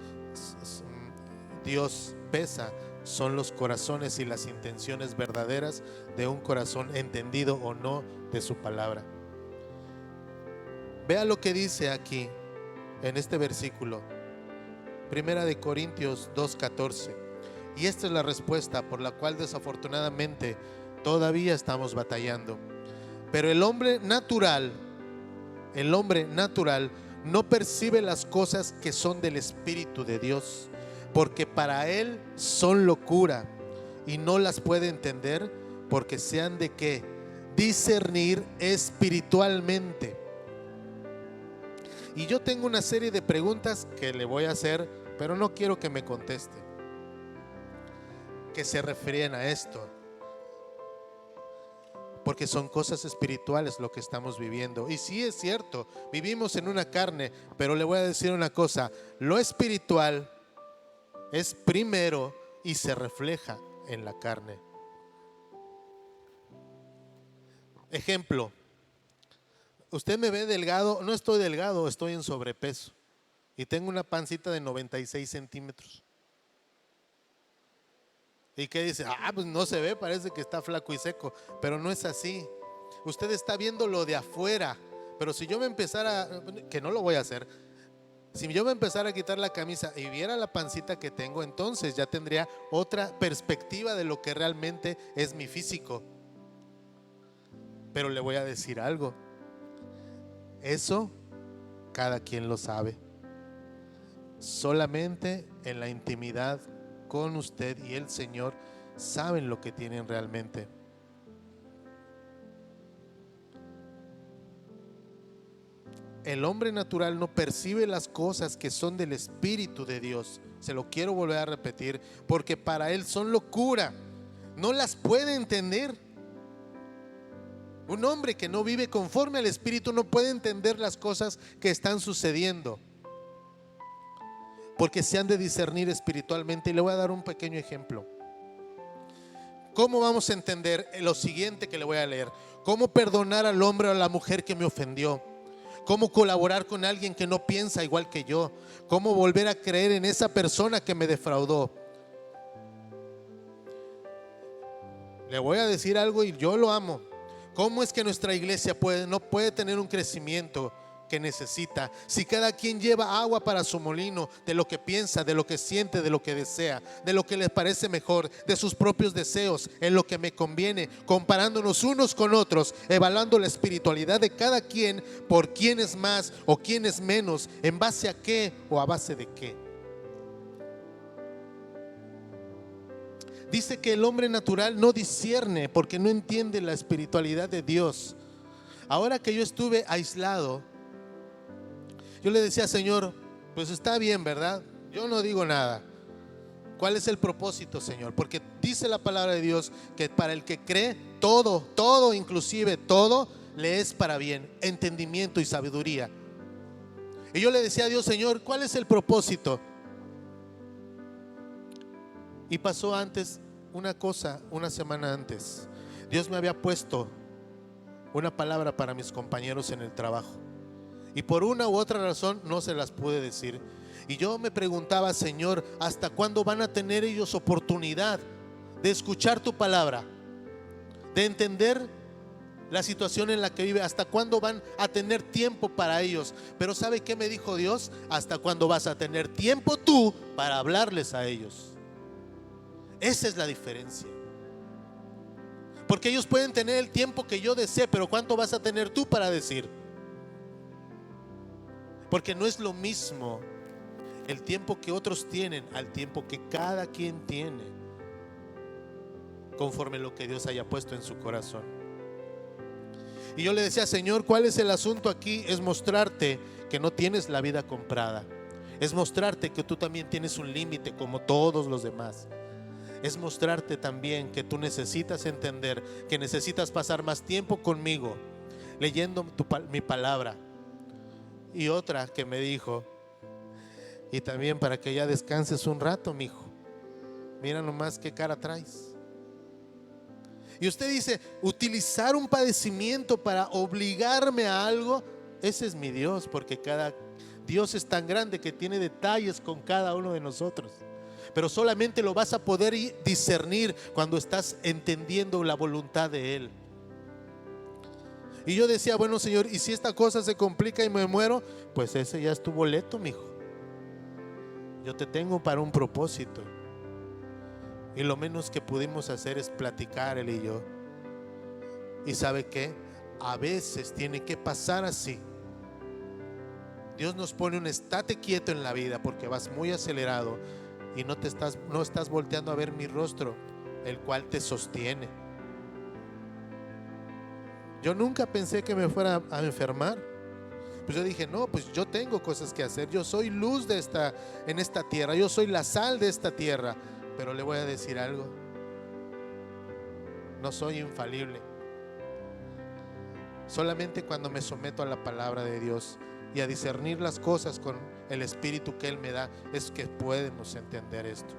Dios pesa son los corazones y las intenciones verdaderas de un corazón entendido o no de su palabra. Vea lo que dice aquí en este versículo, Primera de Corintios 2:14. Y esta es la respuesta por la cual desafortunadamente todavía estamos batallando. Pero el hombre natural no percibe las cosas que son del Espíritu de Dios, porque para él son locura y no las puede entender, porque se han de ¿qué? Discernir espiritualmente. Y yo tengo una serie de preguntas que le voy a hacer, pero no quiero que me conteste, que se refieren a esto, porque son cosas espirituales lo que estamos viviendo. Y sí es cierto, vivimos en una carne, pero le voy a decir una cosa: lo espiritual es primero y se refleja en la carne. Ejemplo, usted me ve delgado. No estoy delgado, estoy en sobrepeso y tengo una pancita de 96 centímetros. ¿Y qué dice? Pues no se ve, parece que está flaco y seco, pero no es así. Usted está viendo lo de afuera, pero si yo me empezara, que no lo voy a hacer, si yo me empezara a quitar la camisa y viera la pancita que tengo, entonces ya tendría otra perspectiva de lo que realmente es mi físico. Pero le voy a decir algo, eso cada quien lo sabe. Solamente en la intimidad con usted y el Señor saben lo que tienen realmente. El hombre natural no percibe las cosas que son del Espíritu de Dios. Se lo quiero volver a repetir, porque para él son locura, no las puede entender. Un hombre que no vive conforme al Espíritu no puede entender las cosas que están sucediendo, porque se han de discernir espiritualmente. Y le voy a dar un pequeño ejemplo. ¿Cómo vamos a entender lo siguiente que le voy a leer? ¿Cómo perdonar al hombre o a la mujer que me ofendió? ¿Cómo colaborar con alguien que no piensa igual que yo? ¿Cómo volver a creer en esa persona que me defraudó? Le voy a decir algo y yo lo amo. ¿Cómo es que nuestra iglesia no puede tener un crecimiento que necesita si cada quien lleva agua para su molino, de lo que piensa, de lo que siente, de lo que desea, de lo que le parece mejor, de sus propios deseos, en lo que me conviene, comparándonos unos con otros, evaluando la espiritualidad de cada quien por quién es más o quién es menos, en base a qué o a base de qué? Dice que el hombre natural no discierne porque no entiende la espiritualidad de Dios. Ahora que yo estuve aislado, yo le decía: Señor, pues está bien, ¿verdad? Yo no digo nada. ¿Cuál es el propósito, Señor? Porque dice la palabra de Dios que para el que cree, todo, inclusive todo, le es para bien, entendimiento y sabiduría. Y yo le decía a Dios: Señor, ¿cuál es el propósito? Y pasó antes una cosa, una semana antes. Dios me había puesto una palabra para mis compañeros en el trabajo, y por una u otra razón no se las pude decir. Y yo me preguntaba: Señor, ¿hasta cuándo van a tener ellos oportunidad de escuchar tu palabra, de entender la situación en la que vive? ¿Hasta cuándo van a tener tiempo para ellos? Pero ¿sabe qué me dijo Dios? ¿Hasta cuándo vas a tener tiempo tú para hablarles a ellos? Esa es la diferencia. Porque ellos pueden tener el tiempo que yo desee, pero ¿cuánto vas a tener tú para decir? Porque no es lo mismo el tiempo que otros tienen al tiempo que cada quien tiene, conforme lo que Dios haya puesto en su corazón. Y yo le decía: Señor, ¿cuál es el asunto aquí? Es mostrarte que no tienes la vida comprada. Es mostrarte que tú también tienes un límite como todos los demás. Es mostrarte también que tú necesitas entender que necesitas pasar más tiempo conmigo, leyendo mi palabra. Y otra que me dijo: y también para que ya descanses un rato, mijo. Mira nomás qué cara traes. Y usted dice: utilizar un padecimiento para obligarme a algo. Ese es mi Dios, porque cada Dios es tan grande que tiene detalles con cada uno de nosotros. pero solamente lo vas a poder discernir cuando estás entendiendo la voluntad de Él. Y yo decía, bueno, Señor, y si esta cosa se complica y me muero, pues ese ya es tu boleto, mijo. Yo te tengo para un propósito. Y lo menos que pudimos hacer es platicar Él y yo. Y ¿sabe qué? A veces tiene que pasar así. Dios nos pone un estate quieto en la vida porque vas muy acelerado y no estás volteando a ver mi rostro, el cual te sostiene. Yo nunca pensé que me fuera a enfermar. Pues yo dije, no, pues yo tengo cosas que hacer. Yo soy luz en esta tierra. Yo soy la sal de esta tierra. Pero le voy a decir algo. No soy infalible. Solamente cuando me someto a la palabra de Dios y a discernir las cosas con el Espíritu que Él me da, es que podemos entender esto.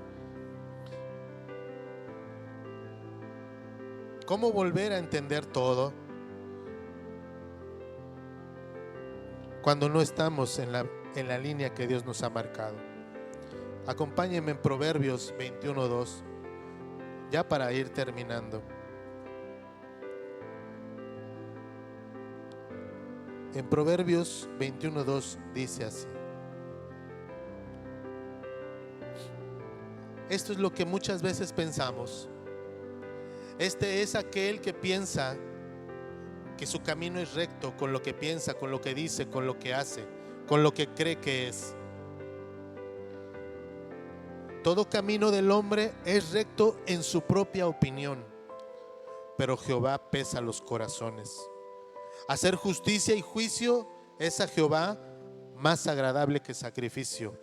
¿Cómo volver a entender todo cuando no estamos en la línea que Dios nos ha marcado? Acompáñenme en Proverbios 21:2, ya para ir terminando. En Proverbios 21:2 dice así. Esto es lo que muchas veces pensamos. Este es aquel que piensa que su camino es recto con lo que piensa, con lo que dice, con lo que hace, con lo que cree que es. Todo camino del hombre es recto en su propia opinión, pero Jehová pesa los corazones. Hacer justicia y juicio es a Jehová más agradable que sacrificio.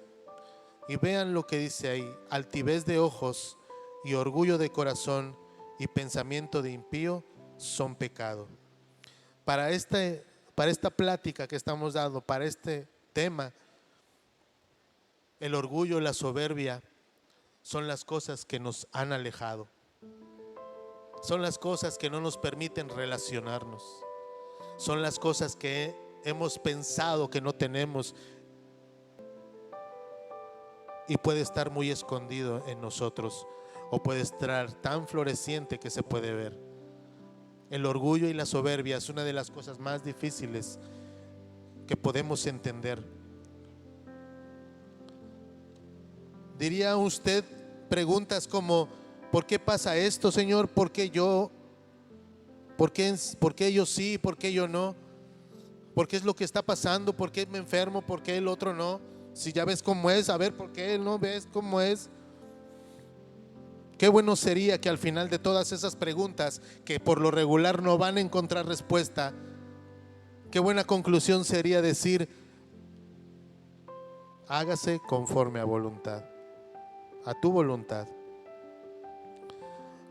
Y vean lo que dice ahí: altivez de ojos y orgullo de corazón y pensamiento de impío son pecado. Para esta plática que estamos dando, para este tema, el orgullo y la soberbia son las cosas que nos han alejado. Son las cosas que no nos permiten relacionarnos. Son las cosas que hemos pensado que no tenemos y puede estar muy escondido en nosotros, o puede estar tan floreciente que se puede ver. El orgullo y la soberbia es una de las cosas más difíciles que podemos entender. ¿Diría usted preguntas como: ¿por qué pasa esto, Señor? ¿Por qué yo? ¿Por qué yo sí? ¿Por qué yo no? ¿Por qué es lo que está pasando? ¿Por qué me enfermo? ¿Por qué el otro no? Si ya ves cómo es, a ver, ¿por qué no ves cómo es? Qué bueno sería que al final de todas esas preguntas, que por lo regular no van a encontrar respuesta, qué buena conclusión sería decir: hágase conforme a voluntad, a tu voluntad.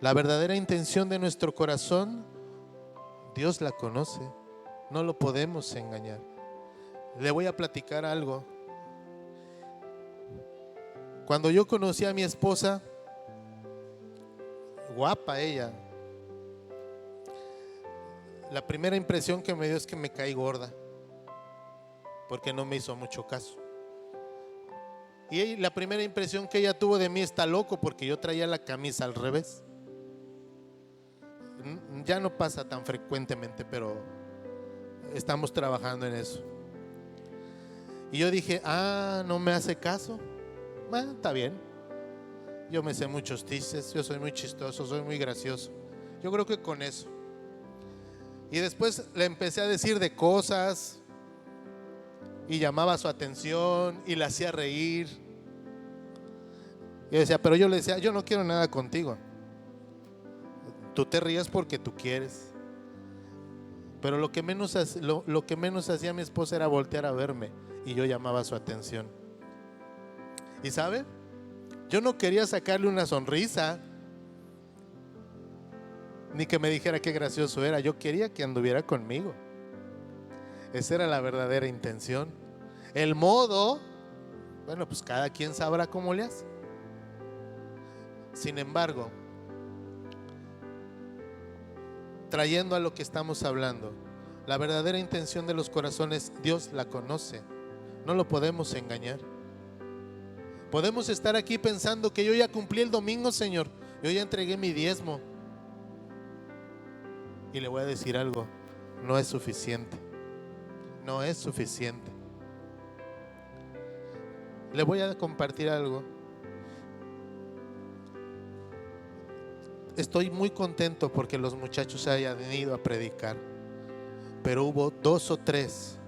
La verdadera intención de nuestro corazón, Dios la conoce, no lo podemos engañar. Le voy a platicar algo. Cuando yo conocí a mi esposa, guapa ella, la primera impresión que me dio es que me caí gorda, porque no me hizo mucho caso. Y la primera impresión que ella tuvo de mí: está loco, porque yo traía la camisa al revés. Ya no pasa tan frecuentemente, pero estamos trabajando en eso. Y yo dije: no me hace caso. Bueno, está bien. Yo me sé muchos chistes, yo soy muy chistoso, soy muy gracioso. Yo creo que con eso. Y después le empecé a decir de cosas y llamaba su atención y la hacía reír. Y yo decía, pero yo le decía: yo no quiero nada contigo. Tú te ríes porque tú quieres. Pero lo que menos hacía mi esposa era voltear a verme, y yo llamaba su atención. ¿Y sabe? Yo no quería sacarle una sonrisa, ni que me dijera qué gracioso era. Yo quería que anduviera conmigo. Esa era la verdadera intención. El modo, bueno, pues cada quien sabrá cómo le hace. Sin embargo, trayendo a lo que estamos hablando, la verdadera intención de los corazones, Dios la conoce. No lo podemos engañar. Podemos estar aquí pensando que yo ya cumplí el domingo, Señor, yo ya entregué mi diezmo. Y le voy a decir algo, no es suficiente. No es suficiente. Le voy a compartir algo. Estoy muy contento porque los muchachos se hayan ido a predicar, pero hubo 2 o 3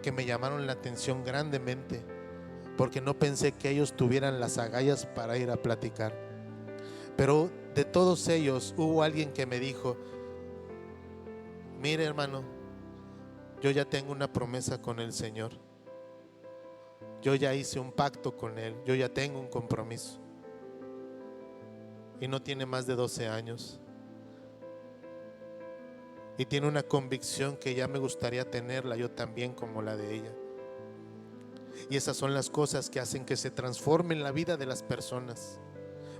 que me llamaron la atención grandemente, porque no pensé que ellos tuvieran las agallas para ir a platicar. Pero de todos ellos hubo alguien que me dijo: mire, hermano, yo ya tengo una promesa con el Señor. Yo ya hice un pacto con Él. Yo ya tengo un compromiso. Y no tiene más de 12 años. Y tiene una convicción que ya me gustaría tenerla yo también, como la de ella. Y esas son las cosas que hacen que se transforme en la vida de las personas.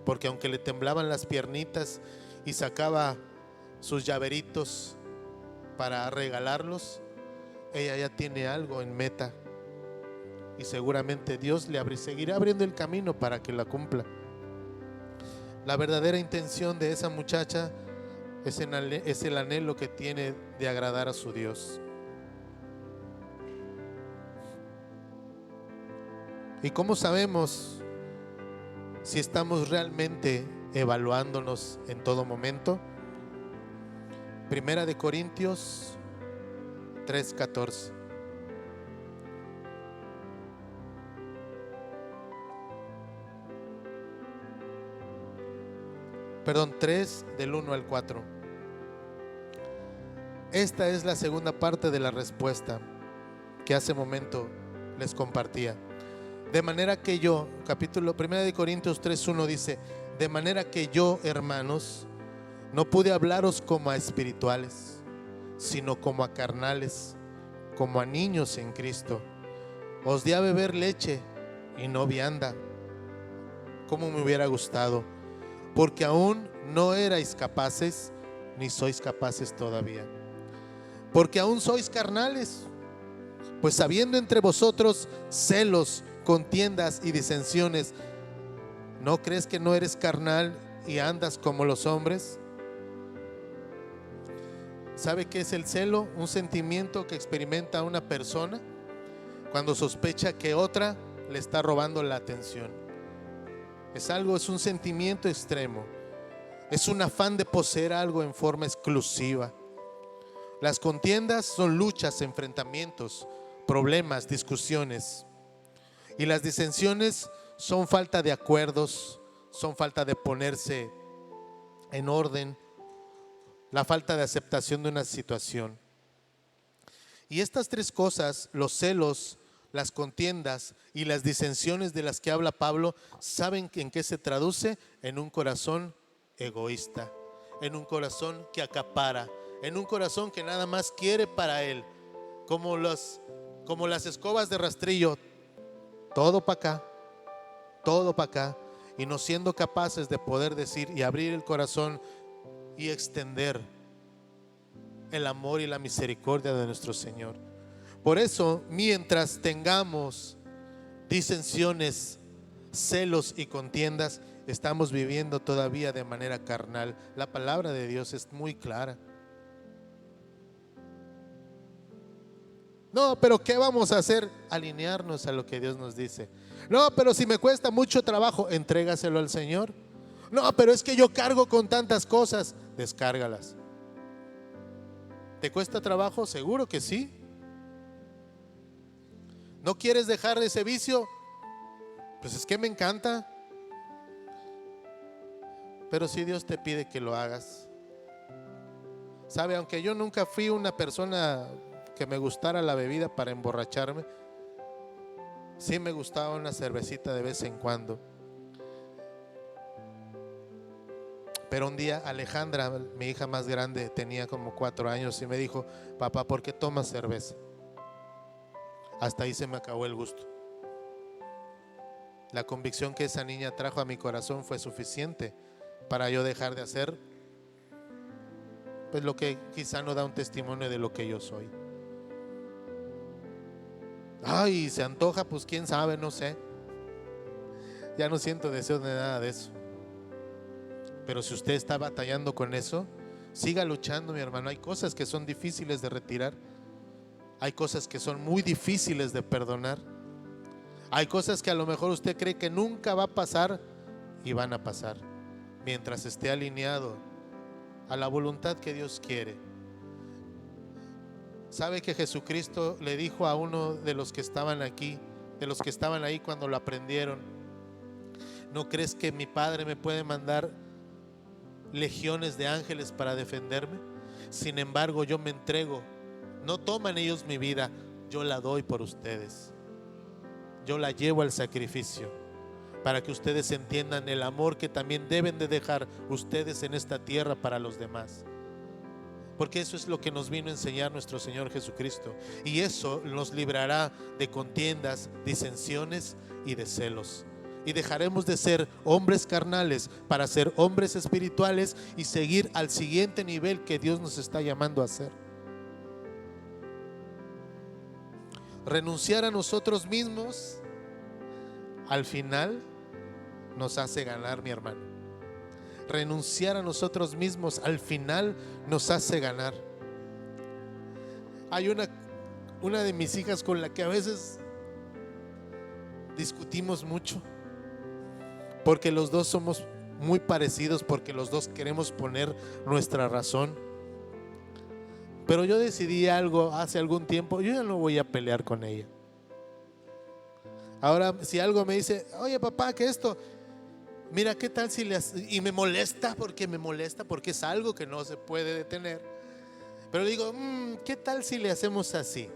Porque aunque le temblaban las piernitas y sacaba sus llaveritos para regalarlos, ella ya tiene algo en meta. Y seguramente Dios le seguirá abriendo el camino para que la cumpla. La verdadera intención de esa muchacha es el anhelo que tiene de agradar a su Dios. ¿Y cómo sabemos si estamos realmente evaluándonos en todo momento? Primera de Corintios 3:14. Perdón, 3 del 1 al 4. Esta es la segunda parte de la respuesta que hace momento les compartía. De manera que yo, capítulo 1 de Corintios 3:1 dice: de manera que yo, hermanos, no pude hablaros como a espirituales, sino como a carnales, como a niños en Cristo. Os di a beber leche y no vianda, como me hubiera gustado, porque aún no erais capaces, ni sois capaces todavía. Porque aún sois carnales, pues habiendo entre vosotros celos, contiendas y disensiones, ¿no crees que no eres carnal y andas como los hombres? ¿Sabe qué es el celo? Un sentimiento que experimenta una persona cuando sospecha que otra le está robando la atención. Es un sentimiento extremo. Es un afán de poseer algo en forma exclusiva. Las contiendas son luchas, enfrentamientos, problemas, discusiones. Y las disensiones son falta de acuerdos, son falta de ponerse en orden, la falta de aceptación de una situación. Y estas 3 cosas, los celos, las contiendas y las disensiones de las que habla Pablo, ¿saben en qué se traduce? En un corazón egoísta, en un corazón que acapara, en un corazón que nada más quiere para él, como las escobas de rastrillo, todo para acá, todo para acá, y no siendo capaces de poder decir y abrir el corazón y extender el amor y la misericordia de nuestro Señor. Por eso, mientras tengamos disensiones, celos y contiendas, estamos viviendo todavía de manera carnal. La palabra de Dios es muy clara. No, pero ¿qué vamos a hacer? Alinearnos a lo que Dios nos dice. No, pero si me cuesta mucho trabajo, entrégaselo al Señor. No, pero es que yo cargo con tantas cosas, descárgalas. ¿Te cuesta trabajo? Seguro que sí. ¿No quieres dejar ese vicio? Pues es que me encanta. Pero si Dios te pide que lo hagas. Sabe, aunque yo nunca fui una persona que me gustara la bebida para emborracharme, sí me gustaba una cervecita de vez en cuando. Pero un día Alejandra, mi hija más grande, tenía como 4 años y me dijo: papá, ¿por qué tomas cerveza? Hasta ahí se me acabó el gusto. La convicción que esa niña trajo a mi corazón fue suficiente para yo dejar de hacer pues lo que quizá no da un testimonio de lo que yo soy. Ay, se antoja, pues quién sabe, no sé. ya no siento deseo de nada de eso. Pero si usted está batallando con eso, siga luchando, mi hermano. Hay cosas que son difíciles de retirar. Hay cosas que son muy difíciles de perdonar. Hay cosas que a lo mejor usted cree que nunca va a pasar y van a pasar, mientras esté alineado a la voluntad que Dios quiere. ¿Sabe que Jesucristo le dijo a uno de los que estaban aquí, de los que estaban ahí cuando lo aprendieron: ¿no crees que mi Padre me puede mandar legiones de ángeles para defenderme? Sin embargo, yo me entrego. No toman ellos mi vida, yo la doy por ustedes. Yo la llevo al sacrificio para que ustedes entiendan el amor que también deben de dejar ustedes en esta tierra para los demás. Porque eso es lo que nos vino a enseñar nuestro Señor Jesucristo. Y eso nos librará de contiendas, disensiones y de celos. Y dejaremos de ser hombres carnales para ser hombres espirituales y seguir al siguiente nivel que Dios nos está llamando a hacer. Renunciar a nosotros mismos al final nos hace ganar, mi hermano. Renunciar a nosotros mismos al final nos hace ganar. Hay una de mis hijas con la que a veces discutimos mucho, porque los dos somos muy parecidos, porque los dos queremos poner nuestra razón. Pero yo decidí algo hace algún tiempo: yo ya no voy a pelear con ella. Ahora, si algo me dice: oye papá, que esto, mira, ¿qué tal si le haces? Y me molesta porque es algo que no se puede detener. Pero digo, ¿qué tal si le hacemos así?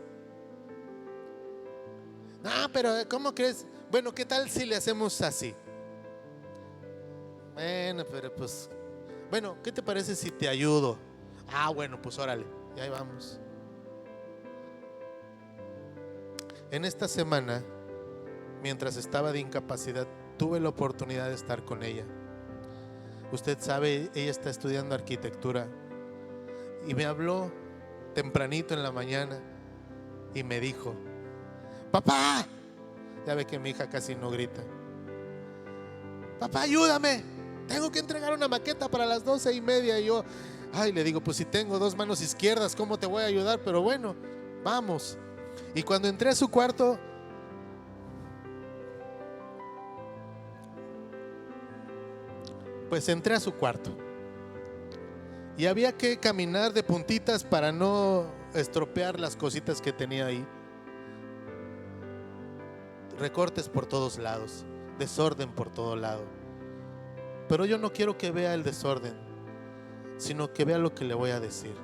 No, pero ¿cómo crees? Bueno, ¿qué tal si le hacemos así? Bueno, pero pues, bueno, ¿qué te parece si te ayudo? Ah, bueno, pues órale, y ahí vamos. En esta semana, mientras estaba de incapacidad, tuve la oportunidad de estar con ella. Usted sabe, ella está estudiando arquitectura y me habló tempranito en la mañana y me dijo: papá, ya ve que mi hija casi no grita, papá, ayúdame, tengo que entregar una maqueta para las 12:30. Y yo, le digo, pues si tengo dos manos izquierdas, ¿cómo te voy a ayudar? Pero bueno, vamos. Y cuando entré a su cuarto, pues entré a su cuarto y había que caminar de puntitas para no estropear las cositas que tenía ahí. Recortes por todos lados, desorden por todo lado. Pero yo no quiero que vea el desorden, sino que vea lo que le voy a decir.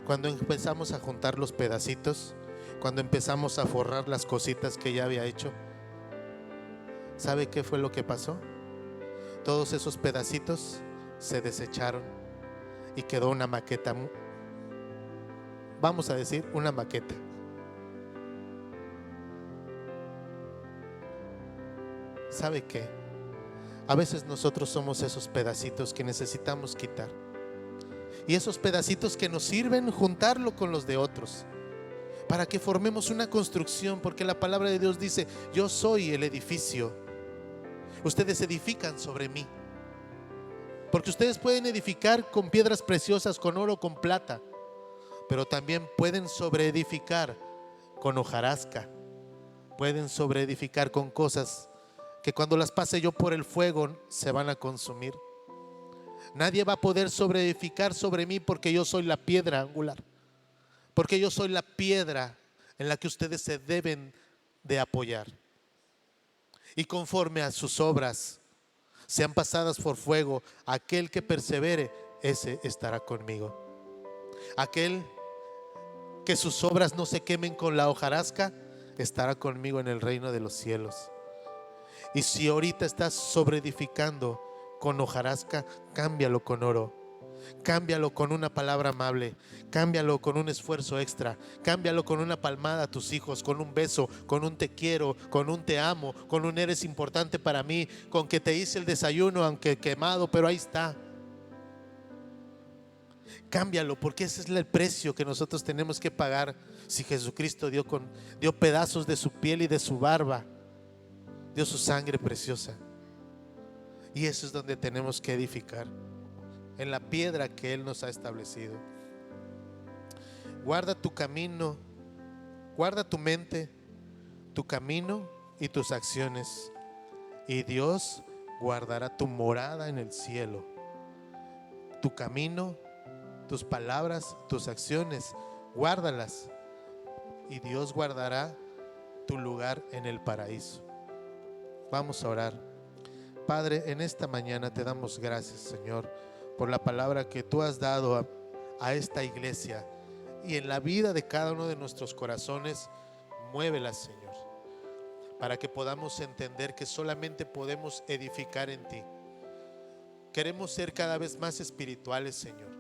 Cuando empezamos a juntar los pedacitos, cuando empezamos a forrar las cositas que ella había hecho, ¿sabe qué fue lo que pasó? Todos esos pedacitos se desecharon y quedó una maqueta, vamos a decir, una maqueta. ¿Sabe qué? A veces nosotros somos esos pedacitos que necesitamos quitar. Y esos pedacitos que nos sirven, juntarlo con los de otros, para que formemos una construcción, porque la palabra de Dios dice: yo soy el edificio. Ustedes edifican sobre mí. Porque ustedes pueden edificar con piedras preciosas, con oro, con plata, pero también pueden sobreedificar con hojarasca. Pueden sobreedificar con cosas que cuando las pase yo por el fuego se van a consumir. Nadie va a poder sobreedificar sobre mí, porque yo soy la piedra angular, porque yo soy la piedra en la que ustedes se deben de apoyar. Y conforme a sus obras sean pasadas por fuego, aquel que persevere, ese estará conmigo. Aquel que sus obras no se quemen con la hojarasca, estará conmigo en el reino de los cielos. Y si ahorita estás sobreedificando con hojarasca, cámbialo con oro. Cámbialo con una palabra amable, cámbialo con un esfuerzo extra, cámbialo con una palmada a tus hijos, con un beso, con un te quiero, con un te amo, con un eres importante para mí, con que te hice el desayuno aunque quemado, pero ahí está. Cámbialo, porque ese es el precio que nosotros tenemos que pagar. Si Jesucristo dio pedazos de su piel y de su barba, dio su sangre preciosa. Y eso es donde tenemos que edificar, en la piedra que Él nos ha establecido. Guarda tu camino, guarda tu mente, tu camino y tus acciones, y Dios guardará tu morada en el cielo. Tu camino, tus palabras, tus acciones, guárdalas, y Dios guardará tu lugar en el paraíso. Vamos a orar. Padre, en esta mañana te damos gracias, Señor, por la palabra que tú has dado a esta iglesia, y en la vida de cada uno de nuestros corazones. Muévela, Señor, para que podamos entender que solamente podemos edificar en ti. Queremos ser cada vez más espirituales, Señor.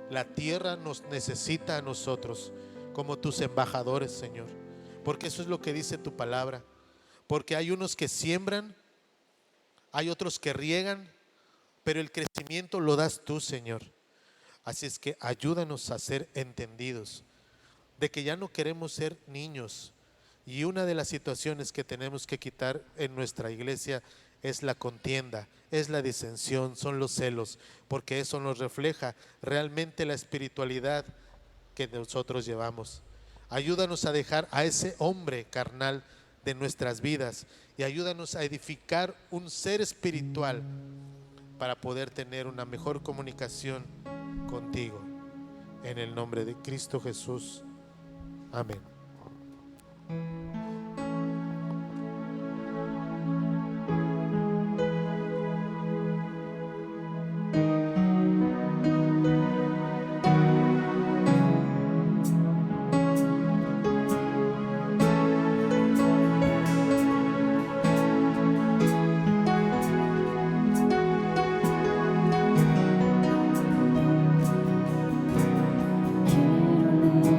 La tierra nos necesita a nosotros como tus embajadores, Señor, porque eso es lo que dice tu palabra. Porque hay unos que siembran, hay otros que riegan, pero el crecimiento lo das tú, Señor. Así es que ayúdanos a ser entendidos de que ya no queremos ser niños. Y una de las situaciones que tenemos que quitar en nuestra iglesia es la contienda, es la disensión, son los celos, porque eso nos refleja realmente la espiritualidad que nosotros llevamos. Ayúdanos a dejar a ese hombre carnal de nuestras vidas y ayúdanos a edificar un ser espiritual para poder tener una mejor comunicación contigo. En el nombre de Cristo Jesús. Amén.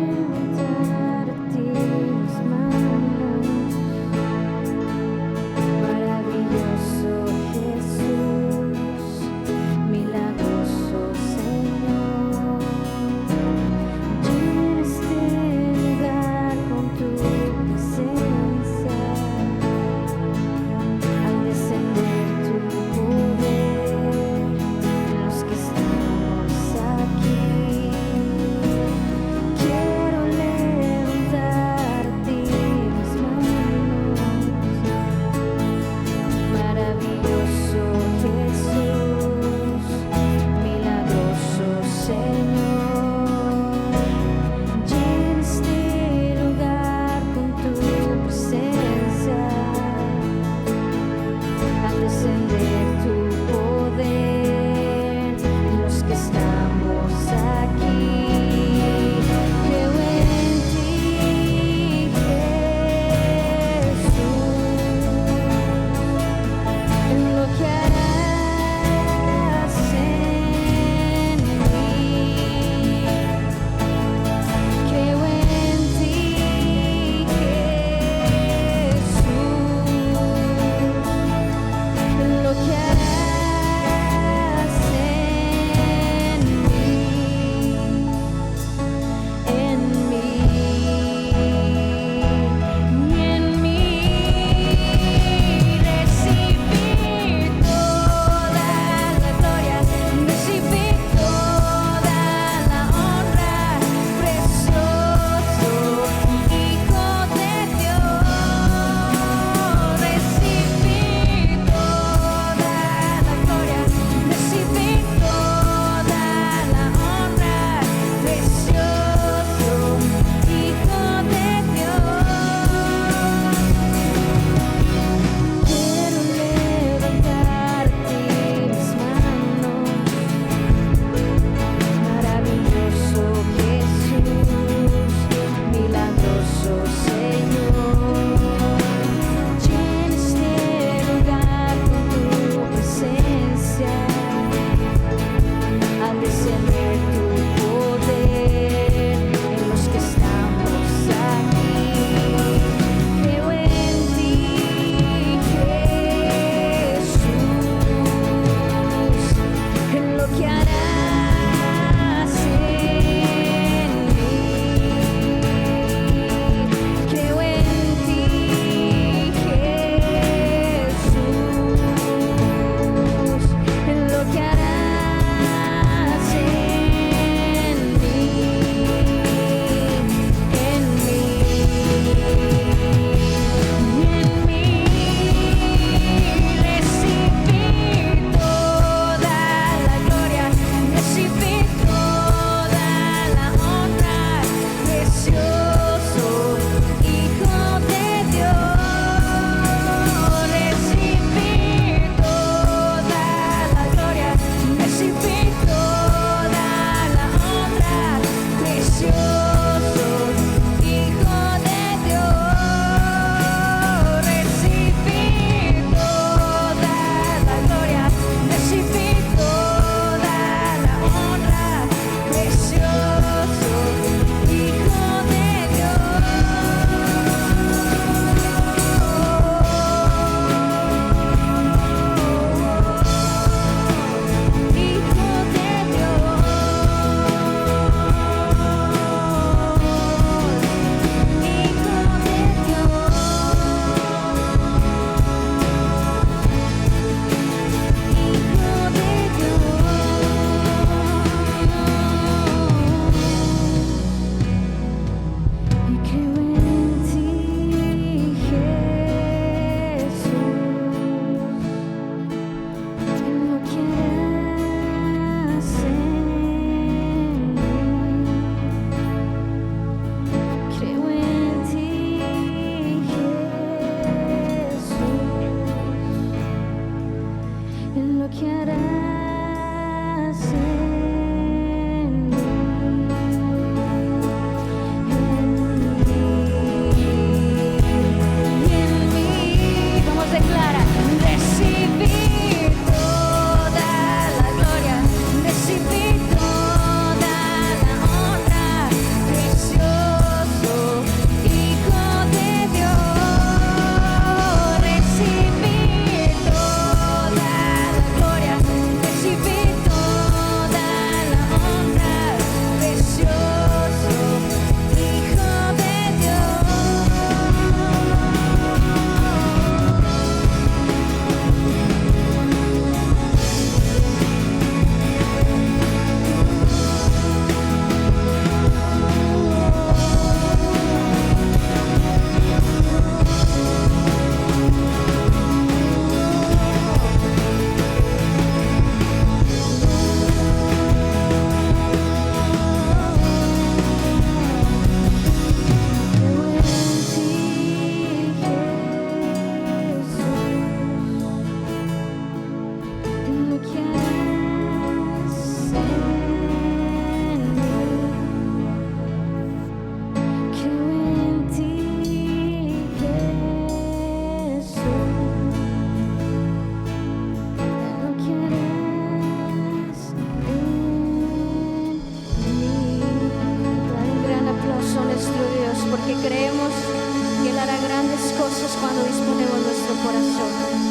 Quiero levantar a ti mis manos. hará grandes cosas cuando disponemos nuestro corazón.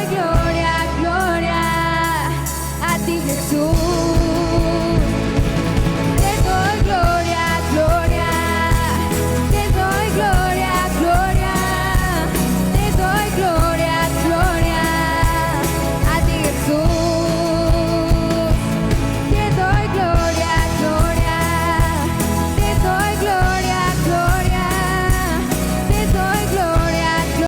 Gloria, gloria a ti, Jesús.